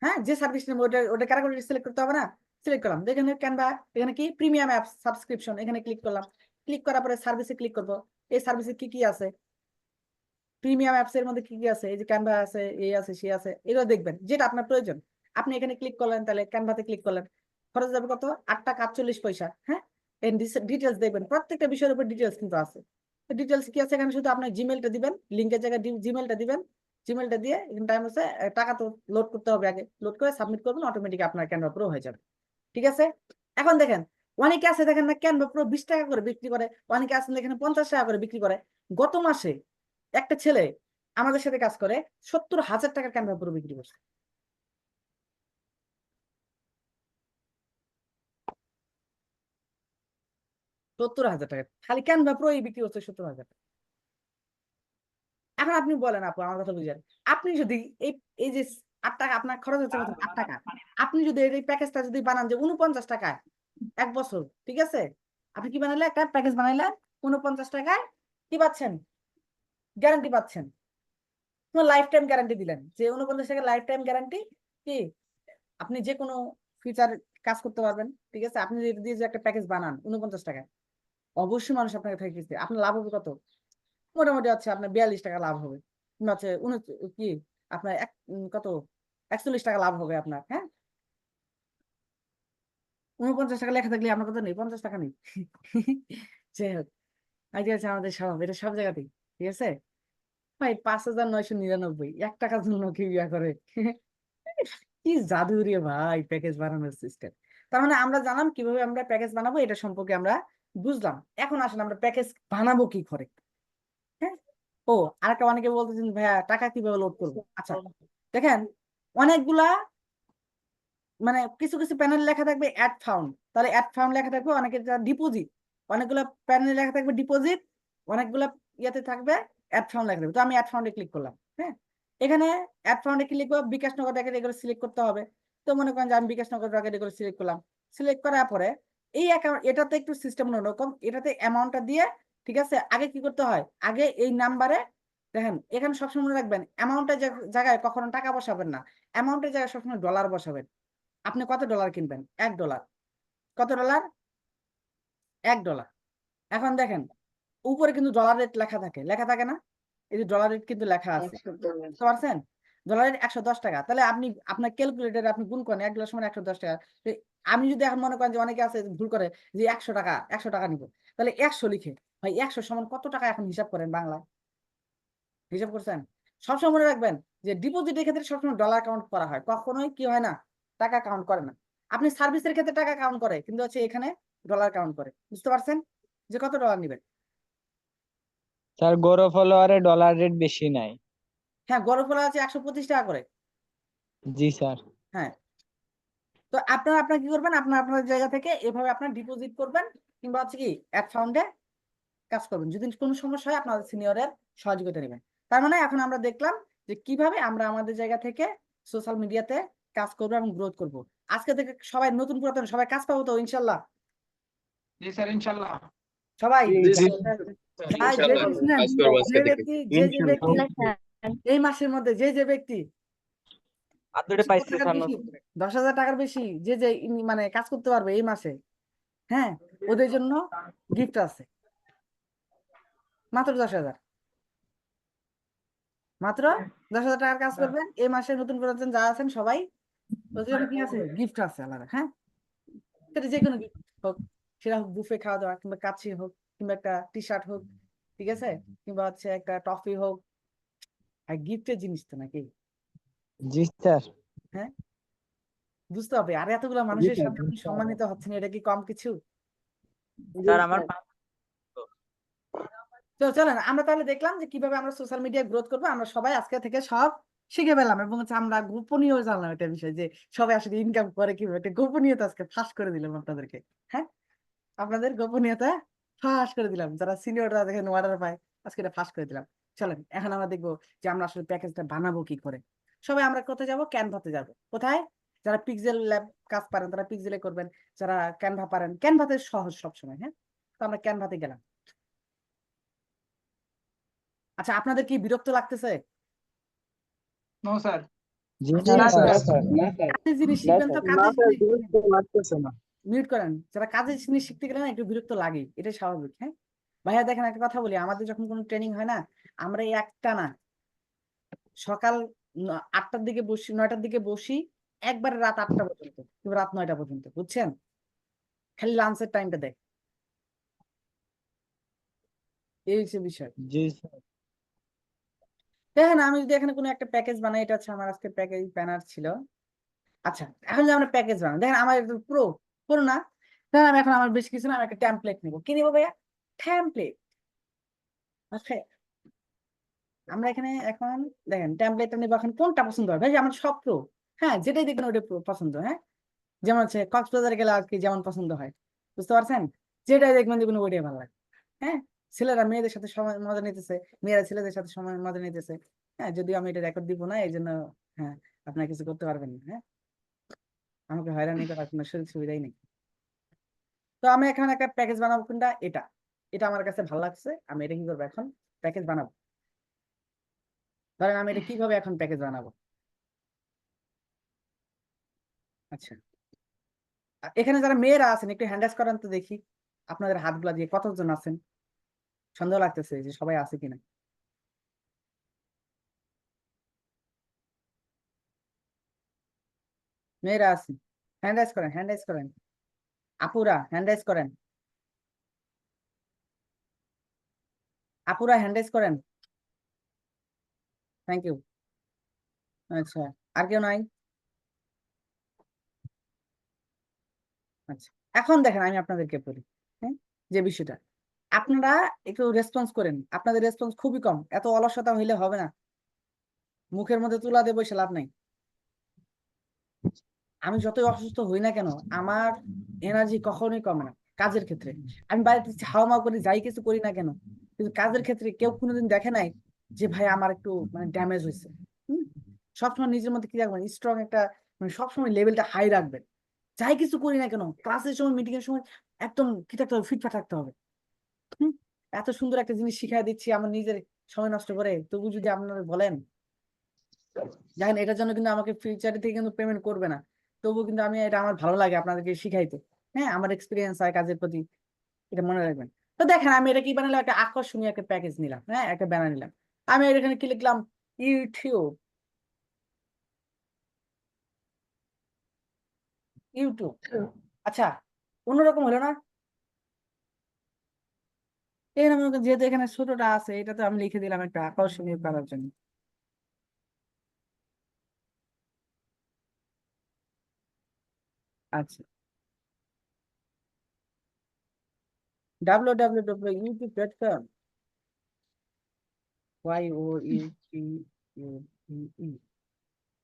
হ্যাঁ, যে সার্ভিস নেবো ওটা ওটা ক্যাটাগরি সিলেক্ট করতে হবে না? সিলেক্ট করলাম, এখানে ক্যানভা, এখানে কি প্রিমিয়াম অ্যাপ সাবস্ক্রিপশন, এখানে ক্লিক করলাম। ক্লিক করার পরে সার্ভিসে ক্লিক করবো। এই সার্ভিসে কি কি আছে, প্রিমিয়াম অ্যাপস এর মধ্যে কি কি আছে, এই যে ক্যানভা আছে, এই আছে, সে আছে, এগুলো দেখবেন যেটা আপনার প্রয়োজন। আপনি এখানে ক্লিক করলেন, তাহলে ক্যানভাতে ক্লিক করলেন, খরচ যাবে কত? 8 টাকা 48 পয়সা। হ্যাঁ, এর ডিটেলস দেখবেন, প্রত্যেকটা বিষয়ের উপর ডিটেলস কিন্তু আছে। ডিটেলস কি আছে এখানে? শুধু আপনার জিমেলটা দিবেন, লিঙ্কের জায়গায় জিমেলটা দিবেন, জিমেলটা দিয়ে এখানে টাইম আছে, টাকা তো লোড করতে হবে, আগে লোড করে সাবমিট করবেন, অটোমেটিক আপনার ক্যানভা প্রো হয়ে যাবে। ঠিক আছে, এখন দেখেন, অনেকে আছে দেখেন না ক্যানভা প্রো 20 টাকা করে বিক্রি করে, অনেকে আছেন এখানে 50 টাকা করে বিক্রি করে। গত মাসে একটা ছেলে আমাদের সাথে কাজ করে 70,000 টাকার ক্যানভা প্রো বিক্রি করছে। $70,000 খালি ক্যানভা প্রো বিক্রি করছে, 70,000। এখন আপনি বলেন আপু, আমার কথা বুঝেন, আপনি যদি এই এই যে 8 টাকা আপনার খরচ হচ্ছে কত? 8 টাকা। আপনি যদি এই প্যাকেজটা যদি বানান যে 49 টাকায় 1 বছর, ঠিক আছে, আপনি কি বানালে? একটা প্যাকেজ বানাইলেন 49 টাকায়, কি পাচ্ছেন? গ্যারান্টি পাচ্ছেন, লাইফ টাইম গ্যারান্টি দিলেন, যে 49 টাকা লাইফ টাইম গ্যারান্টি। কি আপনি যে কোনো ফিচার কাজ করতে পারবেন। ঠিক আছে, আপনি যদি দিয়ে যে একটা প্যাকেজ বানান 49 টাকায়, অবশ্যই মানুষ আপনাকে থেকে কিনবে। আপনার লাভ হবে কত? মোটামুটি হচ্ছে আপনার 42 টাকা লাভ হবে, কিংবা হচ্ছে কি আপনার কত 41 টাকা লাভ হবে আপনার। হ্যাঁ, 49 টাকা লেখা থাকলে আপনার কত নেই? 50 টাকা নেই। যাই হোক, আইডিয়া আছে আমাদের সব, এটা সব জায়গাতেই। ঠিক আছে ভাই, 5,999, 1 টাকার জন্য কেউ ইয়া করে? কি জাদু রে ভাই প্যাকেজ বানানোর সিস্টেম। তার মানে আমরা জানলাম কিভাবে আমরা প্যাকেজ বানাবো, এটা সম্পর্কে আমরা বুঝলাম। এখন আসলে আমরা প্যাকেজ বানাবো কি করে? হ্যাঁ, ও আরেকটা, অনেকে বলতেছেন ভাইয়া টাকা কিভাবে লোড করবো। আচ্ছা দেখেন, অনেকগুলা মানে কিছু কিছু প্যানেল লেখা থাকবে অ্যাড ফাউন্ড, তাহলে অ্যাড ফাউন্ড লেখা থাকবে, অনেকে ডিপোজিট, অনেকগুলো প্যানেলে লেখা থাকবে ডিপোজিট, অনেকগুলো ইয়েতে থাকবে অ্যাড ফাউন্ড লেখা থাকবে। তো আমি অ্যাড ফাউন্ডে ক্লিক করলাম। হ্যাঁ, এখানে অ্যাড ফাউন্ডে ক্লিক করবো, বিকাশ নগর টাকা এগুলো সিলেক্ট করতে হবে। তো মনে করেন যে আমি বিকাশ নগর টাকা এগুলো সিলেক্ট করলাম। সিলেক্ট করার পরে এই অ্যাকাউন্ট, এটাতে একটু সিস্টেম অন্যরকম, এটাতে অ্যামাউন্টটা দিয়ে, ঠিক আছে, আগে কি করতে হয়, আগে এই নাম্বারে দেখেন, এখানে সবসময় মনে রাখবেন অ্যামাউন্টের জায়গায় কখনো টাকা বসাবেন না, অ্যামাউন্টের জায়গায় সবসময় ডলার বসাবেন। আপনি কত ডলার কিনবেন? $1। কত ডলার? $1। এখন দেখেন উপরে কিন্তু ডলার রেট লেখা থাকে, লেখা থাকে না? এই যে ডলার রেট কিন্তু লেখা আছে, বুঝতে পারছেন? ডলার রেট 110 টাকা। তাহলে আপনি আপনার ক্যালকুলেটরে আপনি গুণ করেন $1 সমান 110 টাকা। আমি যদি এখন মনে করেন যে অনেকে আছে ভুল করে যে 100 টাকা, 100 টাকা নিব, তাহলে 100 লিখে, ভাই 100 সমান কত টাকা এখন হিসাব করেন বাংলায়, হিসাব করছেন? সবসময় মনে রাখবেন যে ডিপোজিটের ক্ষেত্রে সবসময় ডলার কাউন্ট করা হয়, কখনোই কি হয় না, টাকা কাউন্ট করে না। আপনি সার্ভিসের ক্ষেত্রে টাকা কাউন্ট করে, কিন্তু হচ্ছে এখানে ডলার কাউন্ট করে। বুঝতে পারছেন যে কত ডলার নেবেন? স্যার গরো ফলোয়ারে ডলার রেট বেশি নাই। হ্যাঁ, গড় ফলা আছে 125 টাকা করে। জি স্যার। হ্যাঁ, তো আপনার কি করবেন, আপনার জায়গা থেকে এভাবে আপনার ডিপোজিট করবেন, কিংবা হচ্ছে কি অ্যাড ফাউন্ডে কাজ করবেন। যদি কোনো সমস্যা হয় আপনাদের সিনিয়রের সহযোগিতা নেবেন। তার মানে এখন আমরা দেখলাম যে কিভাবে আমরা আমাদের জায়গা থেকে সোশ্যাল মিডিয়াতে কাজ করবো এবং গ্রোথ করব। আজকে থেকে সবাই নতুন পুরাতন সবাই কাজ পাবো তো ইনশাল্লাহ? জি স্যার, ইনশাল্লাহ। সবাই জি, ভাই, যে শুনেন, যে ব্যক্তি এই মাসের মধ্যে যে ব্যক্তি আর দুটো পাইছে স্যার। 10,000 টাকার বেশি যে মানে কাজ করতে পারবে এই মাসে, হ্যাঁ, ওদের জন্য গিফট আছে মাত্র 10,000, মাত্র 10,000 টাকার কাজ করবেন এই মাসে। নতুন পুরাতন যারা আছেন সবাই, ওদের জন্য কি আছে? গিফট আছে আলাদা। হ্যাঁ, সেটা যে কোনো গিফট হোক, সেটা হোক বুফে খাওয়া দাওয়া, কিংবা কাচ্চি হোক, কিংবা একটা টি শার্ট হোক, ঠিক আছে, কিংবা হচ্ছে একটা টফি হোক। আর গিফটের জিনিস তো নাকি? জি স্যার। হ্যাঁ, বুঝতে হবে। আর এতগুলো মানুষের সামনে আপনি সম্মানিত হচ্ছেন, এটা কি কম কিছু? স্যার আমার তো চলেন আমরা তাহলে দেখলাম যে কিভাবে আমরা সোশ্যাল মিডিয়া গ্রোথ করবো। আমরা সবাই আজকে থেকে সব শিখে পেলাম, এবং হচ্ছে আমরা গোপনীয় জানলাম একটা বিষয়, যে সবাই আসলে ইনকাম করে কিভাবে, একটা গোপনীয়তা আজকে ফাঁস করে দিলাম আপনাদেরকে। হ্যাঁ, আপনাদের গোপনীয়তা ফাঁস করে দিলাম, যারা সিনিয়ররা দেখেন অর্ডার পায়, আজকে এটা ফাঁস করে দিলাম। চলেন এখন আমরা দেখবো যে আমরা আসলে প্যাকেজটা বানাবো কি করে। সবাই আমরা কোথায় যাব? ক্যানভাতে যাব। কোথায়? যারা পিক্সেল ল্যাব কাজ পারেন তারা পিক্সেলে করবেন, যারা ক্যানভা পারেন, ক্যানভাতে সহজ সবসময়। হ্যাঁ, তো আমরা ক্যানভাতে গেলাম। আচ্ছা, আপনাদের কি বিরক্ত লাগতেছে? No sir. জি আচ্ছা, না না স্যার স্যার না স্যার কাজের জিনিস না শিখবেন তো, স্যার না কাজের স্যার জিনিস বিরক্ত লাগতেছে না। মিউট করেন। যারা কাজের জিনিস শিখতে গেলে না একটু বিরক্ত লাগেই, এটাই স্বাভাবিক। হ্যাঁ ভাইয়া, দেখেন একটা কথা বলি, আমাদের যখন কোনো ট্রেনিং হয় না, আমরা এই একটা না সকাল 8টার দিকে বসি, 9টার দিকে বসি, একবারে রাত 8টা পর্যন্ত কিংবা রাত 9টা পর্যন্ত, বুঝছেন? খালি লাঞ্চের টাইমটা দেয়, এই হচ্ছে বিষয়। জি স্যার। দেখেন আমি যদি এখানে কোনো একটা প্যাকেজ বানাই, এটা হচ্ছে আমার আজকে প্যাকেজ ব্যানার ছিল। আচ্ছা, এখন যদি আমরা প্যাকেজ বানাই, দেখেন আমার পুরো পুরো না, দেখেন আমি এখন আমার বেশি কিছু না, আমি একটা টেমপ্লেট নিবো। কি নিবো ভাইয়া? টেমপ্লেট। আচ্ছা, আমরা এখানে এখন দেখেন টেমপ্লেটটা নিবো। এখন কোনটা পছন্দ হয় ভাই? আমার সব প্রো, হ্যাঁ যেটাই দেখবেন ওটা পছন্দ। হ্যাঁ, যেমন হচ্ছে কক্সবাজারে গেলে আর কি যেমন পছন্দ হয়, বুঝতে পারছেন? যেটাই দেখবেন দেখবেন ওইটাই ভালো লাগে। হ্যাঁ, ছেলেরা মেয়েদের সাথে সময় মজা নিতেছে, মেয়েরা ছেলেদের সাথে সময় মজা নিতেছে। হ্যাঁ, যদিও আমি এটা রেকর্ড দিব না, এই জন্য হ্যাঁ আপনারা কিছু করতে পারবেন না। হ্যাঁ, আমাকে হয়রানি করার কোনো সুযোগ সুবিধাই নেই। তো আমি এখন একটা প্যাকেজ বানাবো। কোনটা? এটা। এটা আমার কাছে ভালো লাগছে, আমি এটা কি করবো এখন? প্যাকেজ বানাবো। ধরেন আমি এটা কিভাবে এখন প্যাকেজ বানাবো? আচ্ছা, এখানে যারা মেয়েরা আছেন একটু হ্যান্ডেস করেন তো দেখি, আপনাদের হাতগুলা দিয়ে কতজন আছেন? সন্দেহ লাগতেছে যে সবাই আছে কিনা। মেয়েরা আছেন, হ্যান্ডেস করেন, হ্যান্ডেস করেন। আপুরা হ্যান্ডেস করেন, আপুরা হ্যান্ডেস করেন। Thank you. আচ্ছা, আর কেউ নাই? আচ্ছা, এখন দেখেন আমি আপনাদেরকে বলি, হ্যাঁ, যে বিষয়টা আপনারা একটু রেসপন্স করেন। আপনাদের রেসপন্স খুবই কম, এত অলসতা হইলে হবে না। মুখের মধ্যে তুলা দিয়ে বসে লাভ নাই। আমি যতই অসুস্থ হই না কেন, আমার এনার্জি কখনোই কমে না কাজের ক্ষেত্রে। আমি বাড়িতে হাওয়া করি, যাই কিছু করি না কেন, কিন্তু কাজের ক্ষেত্রে কেউ কোনোদিন দেখে নাই যে ভাই আমার একটু মানে ড্যামেজ হয়েছে। হম, সবসময় নিজের মধ্যে কি রাখবেন? স্ট্রং একটা, মানে সবসময় লেভেলটা হাই রাখবেন। যাই কিছু করি না কেন, ক্লাসের সময়, মিটিং এর সময় একদম কি থাকতে হবে? ফিটফাট থাকতে হবে। হম, এত সুন্দর একটা জিনিস শিখাই দিচ্ছি, আমার নিজের সময় নষ্ট করে, তবু যদি আপনারা বলেন, দেখেন এটার জন্য কিন্তু আমাকে ফিউচার থেকে কিন্তু পেমেন্ট করবে না, তবু কিন্তু আমি এটা আমার ভালো লাগে আপনাদেরকে শিখাইতে। হ্যাঁ, আমার এক্সপিরিয়েন্স হয় কাজের প্রতি, এটা মনে রাখবেন। তো দেখেন আমি এটা কি বানালাম, একটা আকর্ষণীয় একটা প্যাকেজ নিলাম। হ্যাঁ, একটা ব্যানার নিলাম। আমি এখানে কি লিখলাম? ইউটিউব। ইউটিউব। আচ্ছা, অন্যরকম হলো না? এখানে মনে করেন যেহেতু এখানে ছোটটা আছে, এটা তো আমি লিখে দিলাম একটা আকর্ষণীয় করার জন্য। আচ্ছা, www.youtube.com,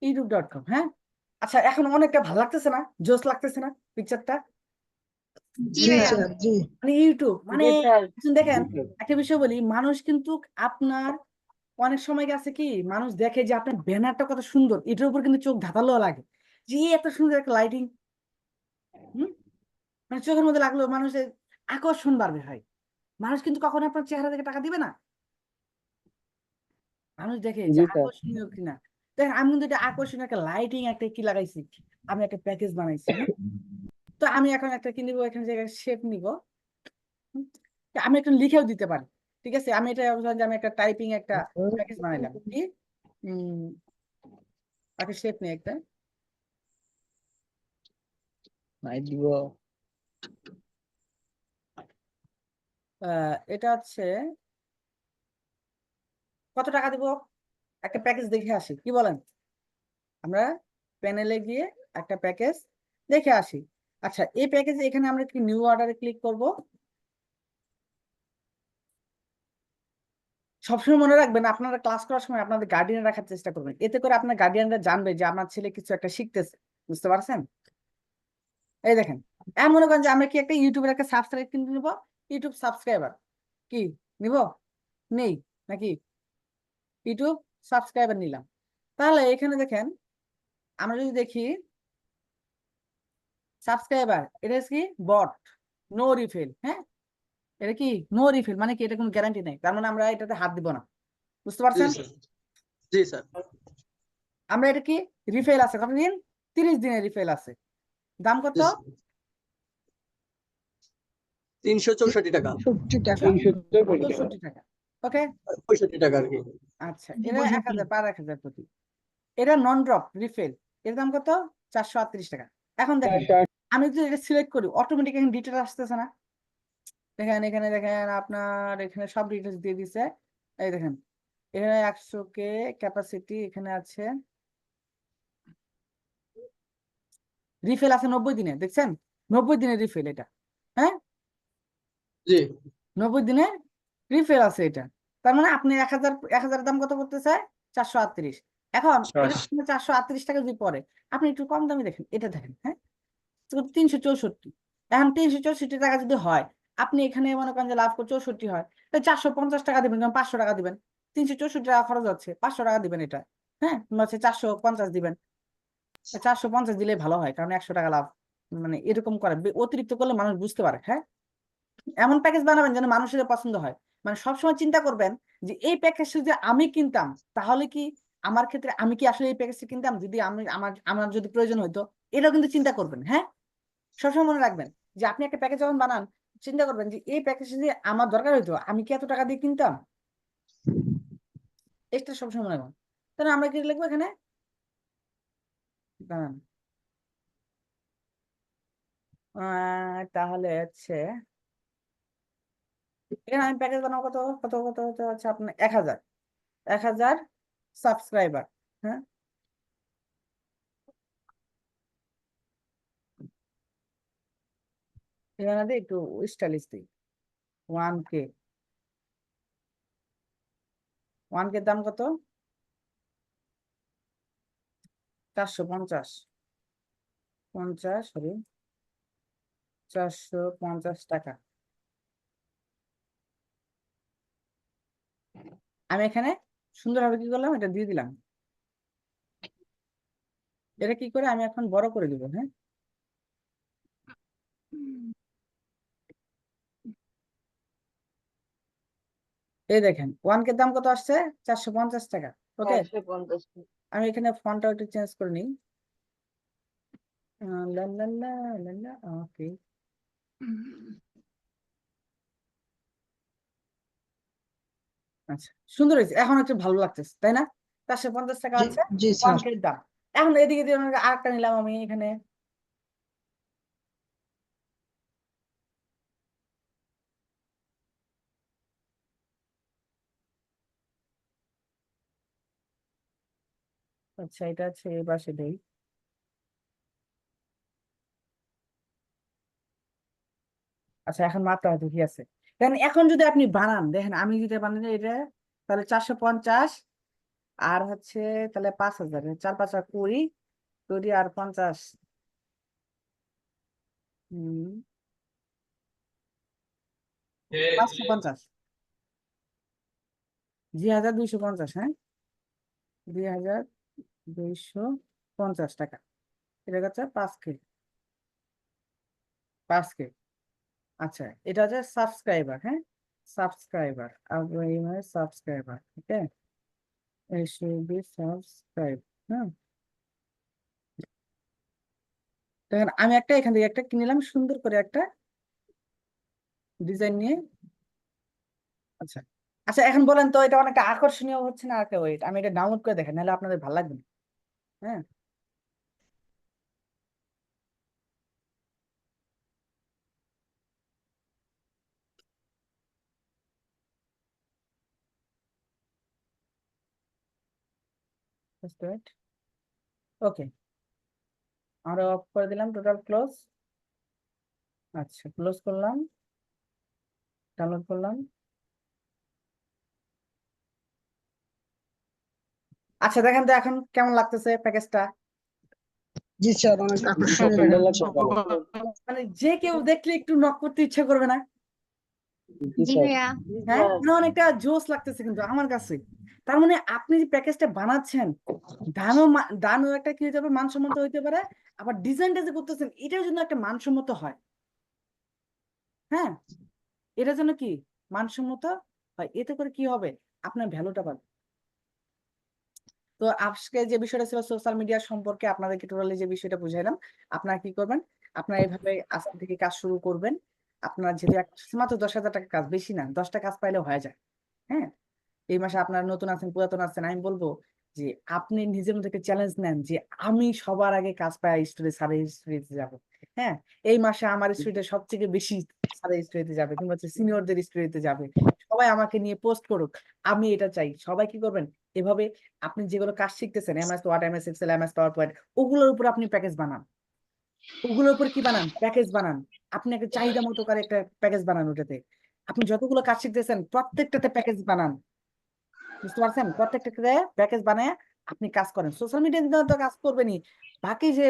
youtube.com। হ্যাঁ, আচ্ছা এখন অনেকটা ভালো লাগতেছে না? জোস লাগতেছে না পিকচারটা? জি জি ভাইয়া। স্যার জি। মানে ইউটিউব মানে জি স্যার এখন দেখেন, জি স্যার একটা বিষয় বলি, মানুষ কিন্তু আপনার অনেক সময় গেছে কি, মানুষ দেখে যে আপনার ব্যানারটা কত সুন্দর, এটার উপর কিন্তু চোখ ধাঁধালো লাগে, যে এত সুন্দর একটা লাইটিং। হম, মানে চোখের মধ্যে লাগলো, মানুষের আকর্ষণ বাড়বে ভাই। মানুষ কিন্তু কখনো আপনার চেহারা থেকে টাকা দিবে না, মানুষ দেখে যে জি স্যার আকর্ষণীয় কিনা। দেখেন আমি কিন্তু এটা আকর্ষণীয় একটা লাইটিং একটা কি লাগাইছি, আমি একটা প্যাকেজ বানাইছি। হ্যাঁ, তো আমি এখন একটা কি নিবো, এখানে জায়গায় শেপ নিব। হুম, তা আমি একটু লিখেও দিতে পারি। ঠিক আছে, আমি এটা ভাবছিলাম যে আমি একটা টাইপিং একটা প্যাকেজ বানাইলাম কি, উম একটা শেপ নিয়ে একটা, নাই দিব। এটা হচ্ছে কত টাকা দিব? একটা প্যাকেজ দেখে আসি, কি বলেন? আমরা প্যানেলে গিয়ে একটা প্যাকেজ দেখে আসি। আচ্ছা, এই প্যাকেজে এখানে আমরা কি নিউ অর্ডারে ক্লিক করব। সবসময় মনে রাখবেন, আপনারা ক্লাস করার সময় আপনাদের গার্ডিয়ান রাখার চেষ্টা করবেন, এতে করে আপনার গার্ডিয়ানরা জানবে যে আমার ছেলে কিছু একটা শিখতেছে। বুঝতে পারছেন? এই দেখেন, এমন মনে করেন যে আমরা কি একটা ইউটিউবের একটা সাবস্ক্রাইব কিনতে নিবো, ইউটিউব সাবস্ক্রাইবার কি নিব, নেই নাকি? ইউটিউব সাবস্ক্রাইবার নিলাম। তাহলে এখানে দেখেন আমরা যদি দেখি সাবস্ক্রাইবার, এটা হচ্ছে কি বট, নো রিফিল। হ্যাঁ, এটা কি নো রিফিল মানে কি, এটা কোনো গ্যারান্টি নেই, তার মানে আমরা এটাতে হাত দিব না। বুঝতে জি পারছেন? স্যার, জি স্যার। আমরা এটা কি রিফিল আছে কতদিন? 30 দিনের রিফিল আছে। দাম কত? জি স্যার। 364 টাকা, 70 টাকা 64 টাকা। ওকে, 65 টাকা আর কি। আচ্ছা, এটা 1000 পার 1000 প্রতি। এটা নন ড্রপ রিফিল, এর দাম কত? 438 টাকা। এখন দেখেন আমি যদি এটা সিলেক্ট করি অটোমেটিক এখানে ডিটেল আসতেছে না? দেখেন এখানে, দেখেন আপনার এখানে সব ডিটেলস দিয়ে দিছে। এই দেখেন এখানে 100K ক্যাপাসিটি, এখানে আছে রিফিল আছে 90 দিনে, দেখছেন 90 দিনের রিফিল এটা। হ্যাঁ, জি 90 দিনের রিফিল আছে এটা। তার মানে আপনি 1000 দাম কত করতেছে? 438। এখন 438 টাকা যদি পরে আপনি একটু কম দামে দেখেন, এটা দেখেন। হ্যাঁ, 364। এখন 364 টাকা যদি হয়, আপনি এখানে মনে করেন যে লাভ করে 64 হয়, 450 টাকা দিবেন, 500 টাকা দিবেন। 364 টাকা খরচ হচ্ছে, 500 টাকা দিবেন এটা। হ্যাঁ, হচ্ছে 450 দিবেন। 450 দিলে ভালো হয়, কারণ 100 টাকা লাভ। মানে এরকম করে অতিরিক্ত করলে মানুষ বুঝতে পারে। হ্যাঁ, এমন প্যাকেজ বানাবেন যেন মানুষের পছন্দ হয়। মানে সবসময় চিন্তা করবেন যে এই প্যাকেজটা যদি আমি কিনতাম তাহলে কি আমার ক্ষেত্রে আমি কি আসলে এই প্যাকেজটা কিনতাম যদি আমি আমার যদি প্রয়োজন হতো, এটাও কিন্তু চিন্তা করবেন। হ্যাঁ, সবসময় মনে রাখবেন যে আপনি একটা প্যাকেজ যখন বানান চিন্তা করবেন যে এই প্যাকেজ যদি আমার দরকার হইতো আমি কি এত টাকা দিয়ে কিনতাম। এটা সবসময় মনে রাখবেন। তাহলে আমরা কি লিখবো এখানে? দাঁড়ান, তাহলে হচ্ছে এখানে আমি প্যাকেজ বানাবো কত কত কত কত হচ্ছে আপনার 1000 সাবস্ক্রাইবার। হ্যাঁ, এখানে দিয়ে একটু স্টাইলিশ দিই 1K। 1K দাম কত? 450 সরি 450 টাকা। আমি এখানে সুন্দরভাবে কি করলাম, এটা দিয়ে দিলাম। এটা কি করে আমি এখন বড় করে দিব। হ্যাঁ, এই দেখেন 1K দাম কত আসছে? 450 টাকা। ওকে, 150 আমি এখানে ফন্টটা একটু চেঞ্জ করে নিই। ওকে, আচ্ছা সুন্দর হয়েছে, এখন একটু ভালো লাগতেছে তাই না? 450 টাকা জি আছে জি স্যার। 1K দাম। এখন এদিকে দিয়ে আরেকটা নিলাম আমি এখানে। আচ্ছা, এটা আছে এই পাশে দেই। আচ্ছা, এখন মাত্রা হয়তো কি আছে, কারণ এখন যদি আপনি বানান দেখেন, আমি যদি বানান এটা তাহলে 450 আর হচ্ছে তাহলে 5000, 4 5 20 20 আর 50, 550, 2250। হ্যাঁ, 2250 টাকা। এটা হচ্ছে 5K। আচ্ছা, এটা হচ্ছে সাবস্ক্রাইবার। হ্যাঁ, subscriber subscriber. Okay, it should be subscribe। হ্যাঁ, দেখেন আমি একটা এখান থেকে একটা কিনে নিলাম সুন্দর করে একটা ডিজাইন নিয়ে। আচ্ছা আচ্ছা, এখন বলেন তো এটা অনেকটা আকর্ষণীয় হচ্ছে না? একটা ওয়েট, আমি এটা ডাউনলোড করে দেখেন, নাহলে আপনাদের ভালো লাগবে না। হ্যাঁ, ওকে, আমরা অফ করে দিলাম, টোটাল ক্লোজ। আচ্ছা, ক্লোজ করলাম, ডাউনলোড করলাম। আচ্ছা, দেখেন তো এখন কেমন লাগতেছে প্যাকেজটা? জি স্যার, অনেক আকর্ষণীয় সুন্দর দেখাচ্ছে। লাগছে। মানে যে কেউ দেখলে একটু নক করতে ইচ্ছা করবে না? জি ভাইয়া। হ্যাঁ, অনেকটা জোস লাগতেছে কিন্তু আমার কাছে। তার মানে আপনি যে প্যাকেজটা বানাচ্ছেন দানও একটা কি হতে পারে, মানসম্মত হইতে পারে, আবার ডিজাইনটা যে করতেছেন এটাও যেন একটা মানসম্মত হয়। হ্যাঁ, এটা যেন কি মানসম্মত হয়, এতে করে কি হবে, আপনার ভ্যালুটা পাবে। তো আজকে যে বিষয়টা ছিল সোশ্যাল মিডিয়া সম্পর্কে আপনাদেরকে টোটালি যে বিষয়টা বুঝাইলাম, আপনারা কি করবেন, আপনারা এইভাবে আজকে থেকে কাজ শুরু করবেন। আপনার যেহেতু মাত্র 10,000 টাকা কাজ, বেশি না, 10টা কাজ পাইলে হয়ে যায়। হ্যাঁ, এই মাসে আপনারা নতুন আছেন পুরাতন আছেন, আমি বলবো যে আপনি নিজের মধ্যে চ্যালেঞ্জ নেন যে আমি সবার আগে কাজ পাই স্টুডেন্ট স্যারের স্টুডিওতে যাবো। হ্যাঁ, এই মাসে আমার স্টুডেন্ট সবথেকে বেশি স্যারের স্টুডিওতে যাবে, কিংবা হচ্ছে সিনিয়রদের স্টুডিওতে যাবে, সবাই আমাকে নিয়ে পোস্ট করুক, আমি এটা চাই। সবাই কি করবেন, এভাবে আপনি যেগুলো কাজ শিখতেছেন MS Word, MS Excel, MS PowerPoint, ওগুলোর উপর আপনি প্যাকেজ বানান। ওগুলোর উপর কি বানান, প্যাকেজ বানান। আপনি একটা চাহিদা মতো করে একটা প্যাকেজ বানান। ওটাতে আপনি যতগুলো কাজ শিখতেছেন প্রত্যেকটাতে প্যাকেজ বানান। বুঝতে পারছেন, প্রত্যেকটা প্যাকেজ বানায় আপনি কাজ করেন। সোশ্যাল মিডিয়াতে তো কাজ করবেনই, বাকি যে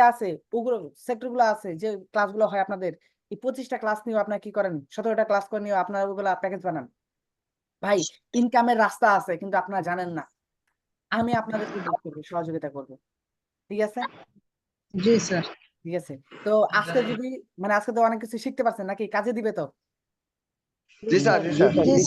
আছে ওগুলো সেক্টর গুলো আছে, যে ক্লাসগুলো হয় আপনাদের, এই 25টা ক্লাস নিয়েও আপনার কি করেন, 17টা ক্লাস করে নিয়েও আপনারা ওগুলা প্যাকেজ বানান। ভাই, ইনকামের রাস্তা আছে, কিন্তু আপনারা জানেন না। আমি আপনাদেরকে হেল্প করবো, সহযোগিতা করবো। ঠিক আছে, জি স্যার। ঠিক আছে। তো আজকে যদি আজকে তো অনেক কিছু শিখতে পারছেন, নাকি কাজে দিবে তো? জি স্যার, জি স্যার। জি স্যার।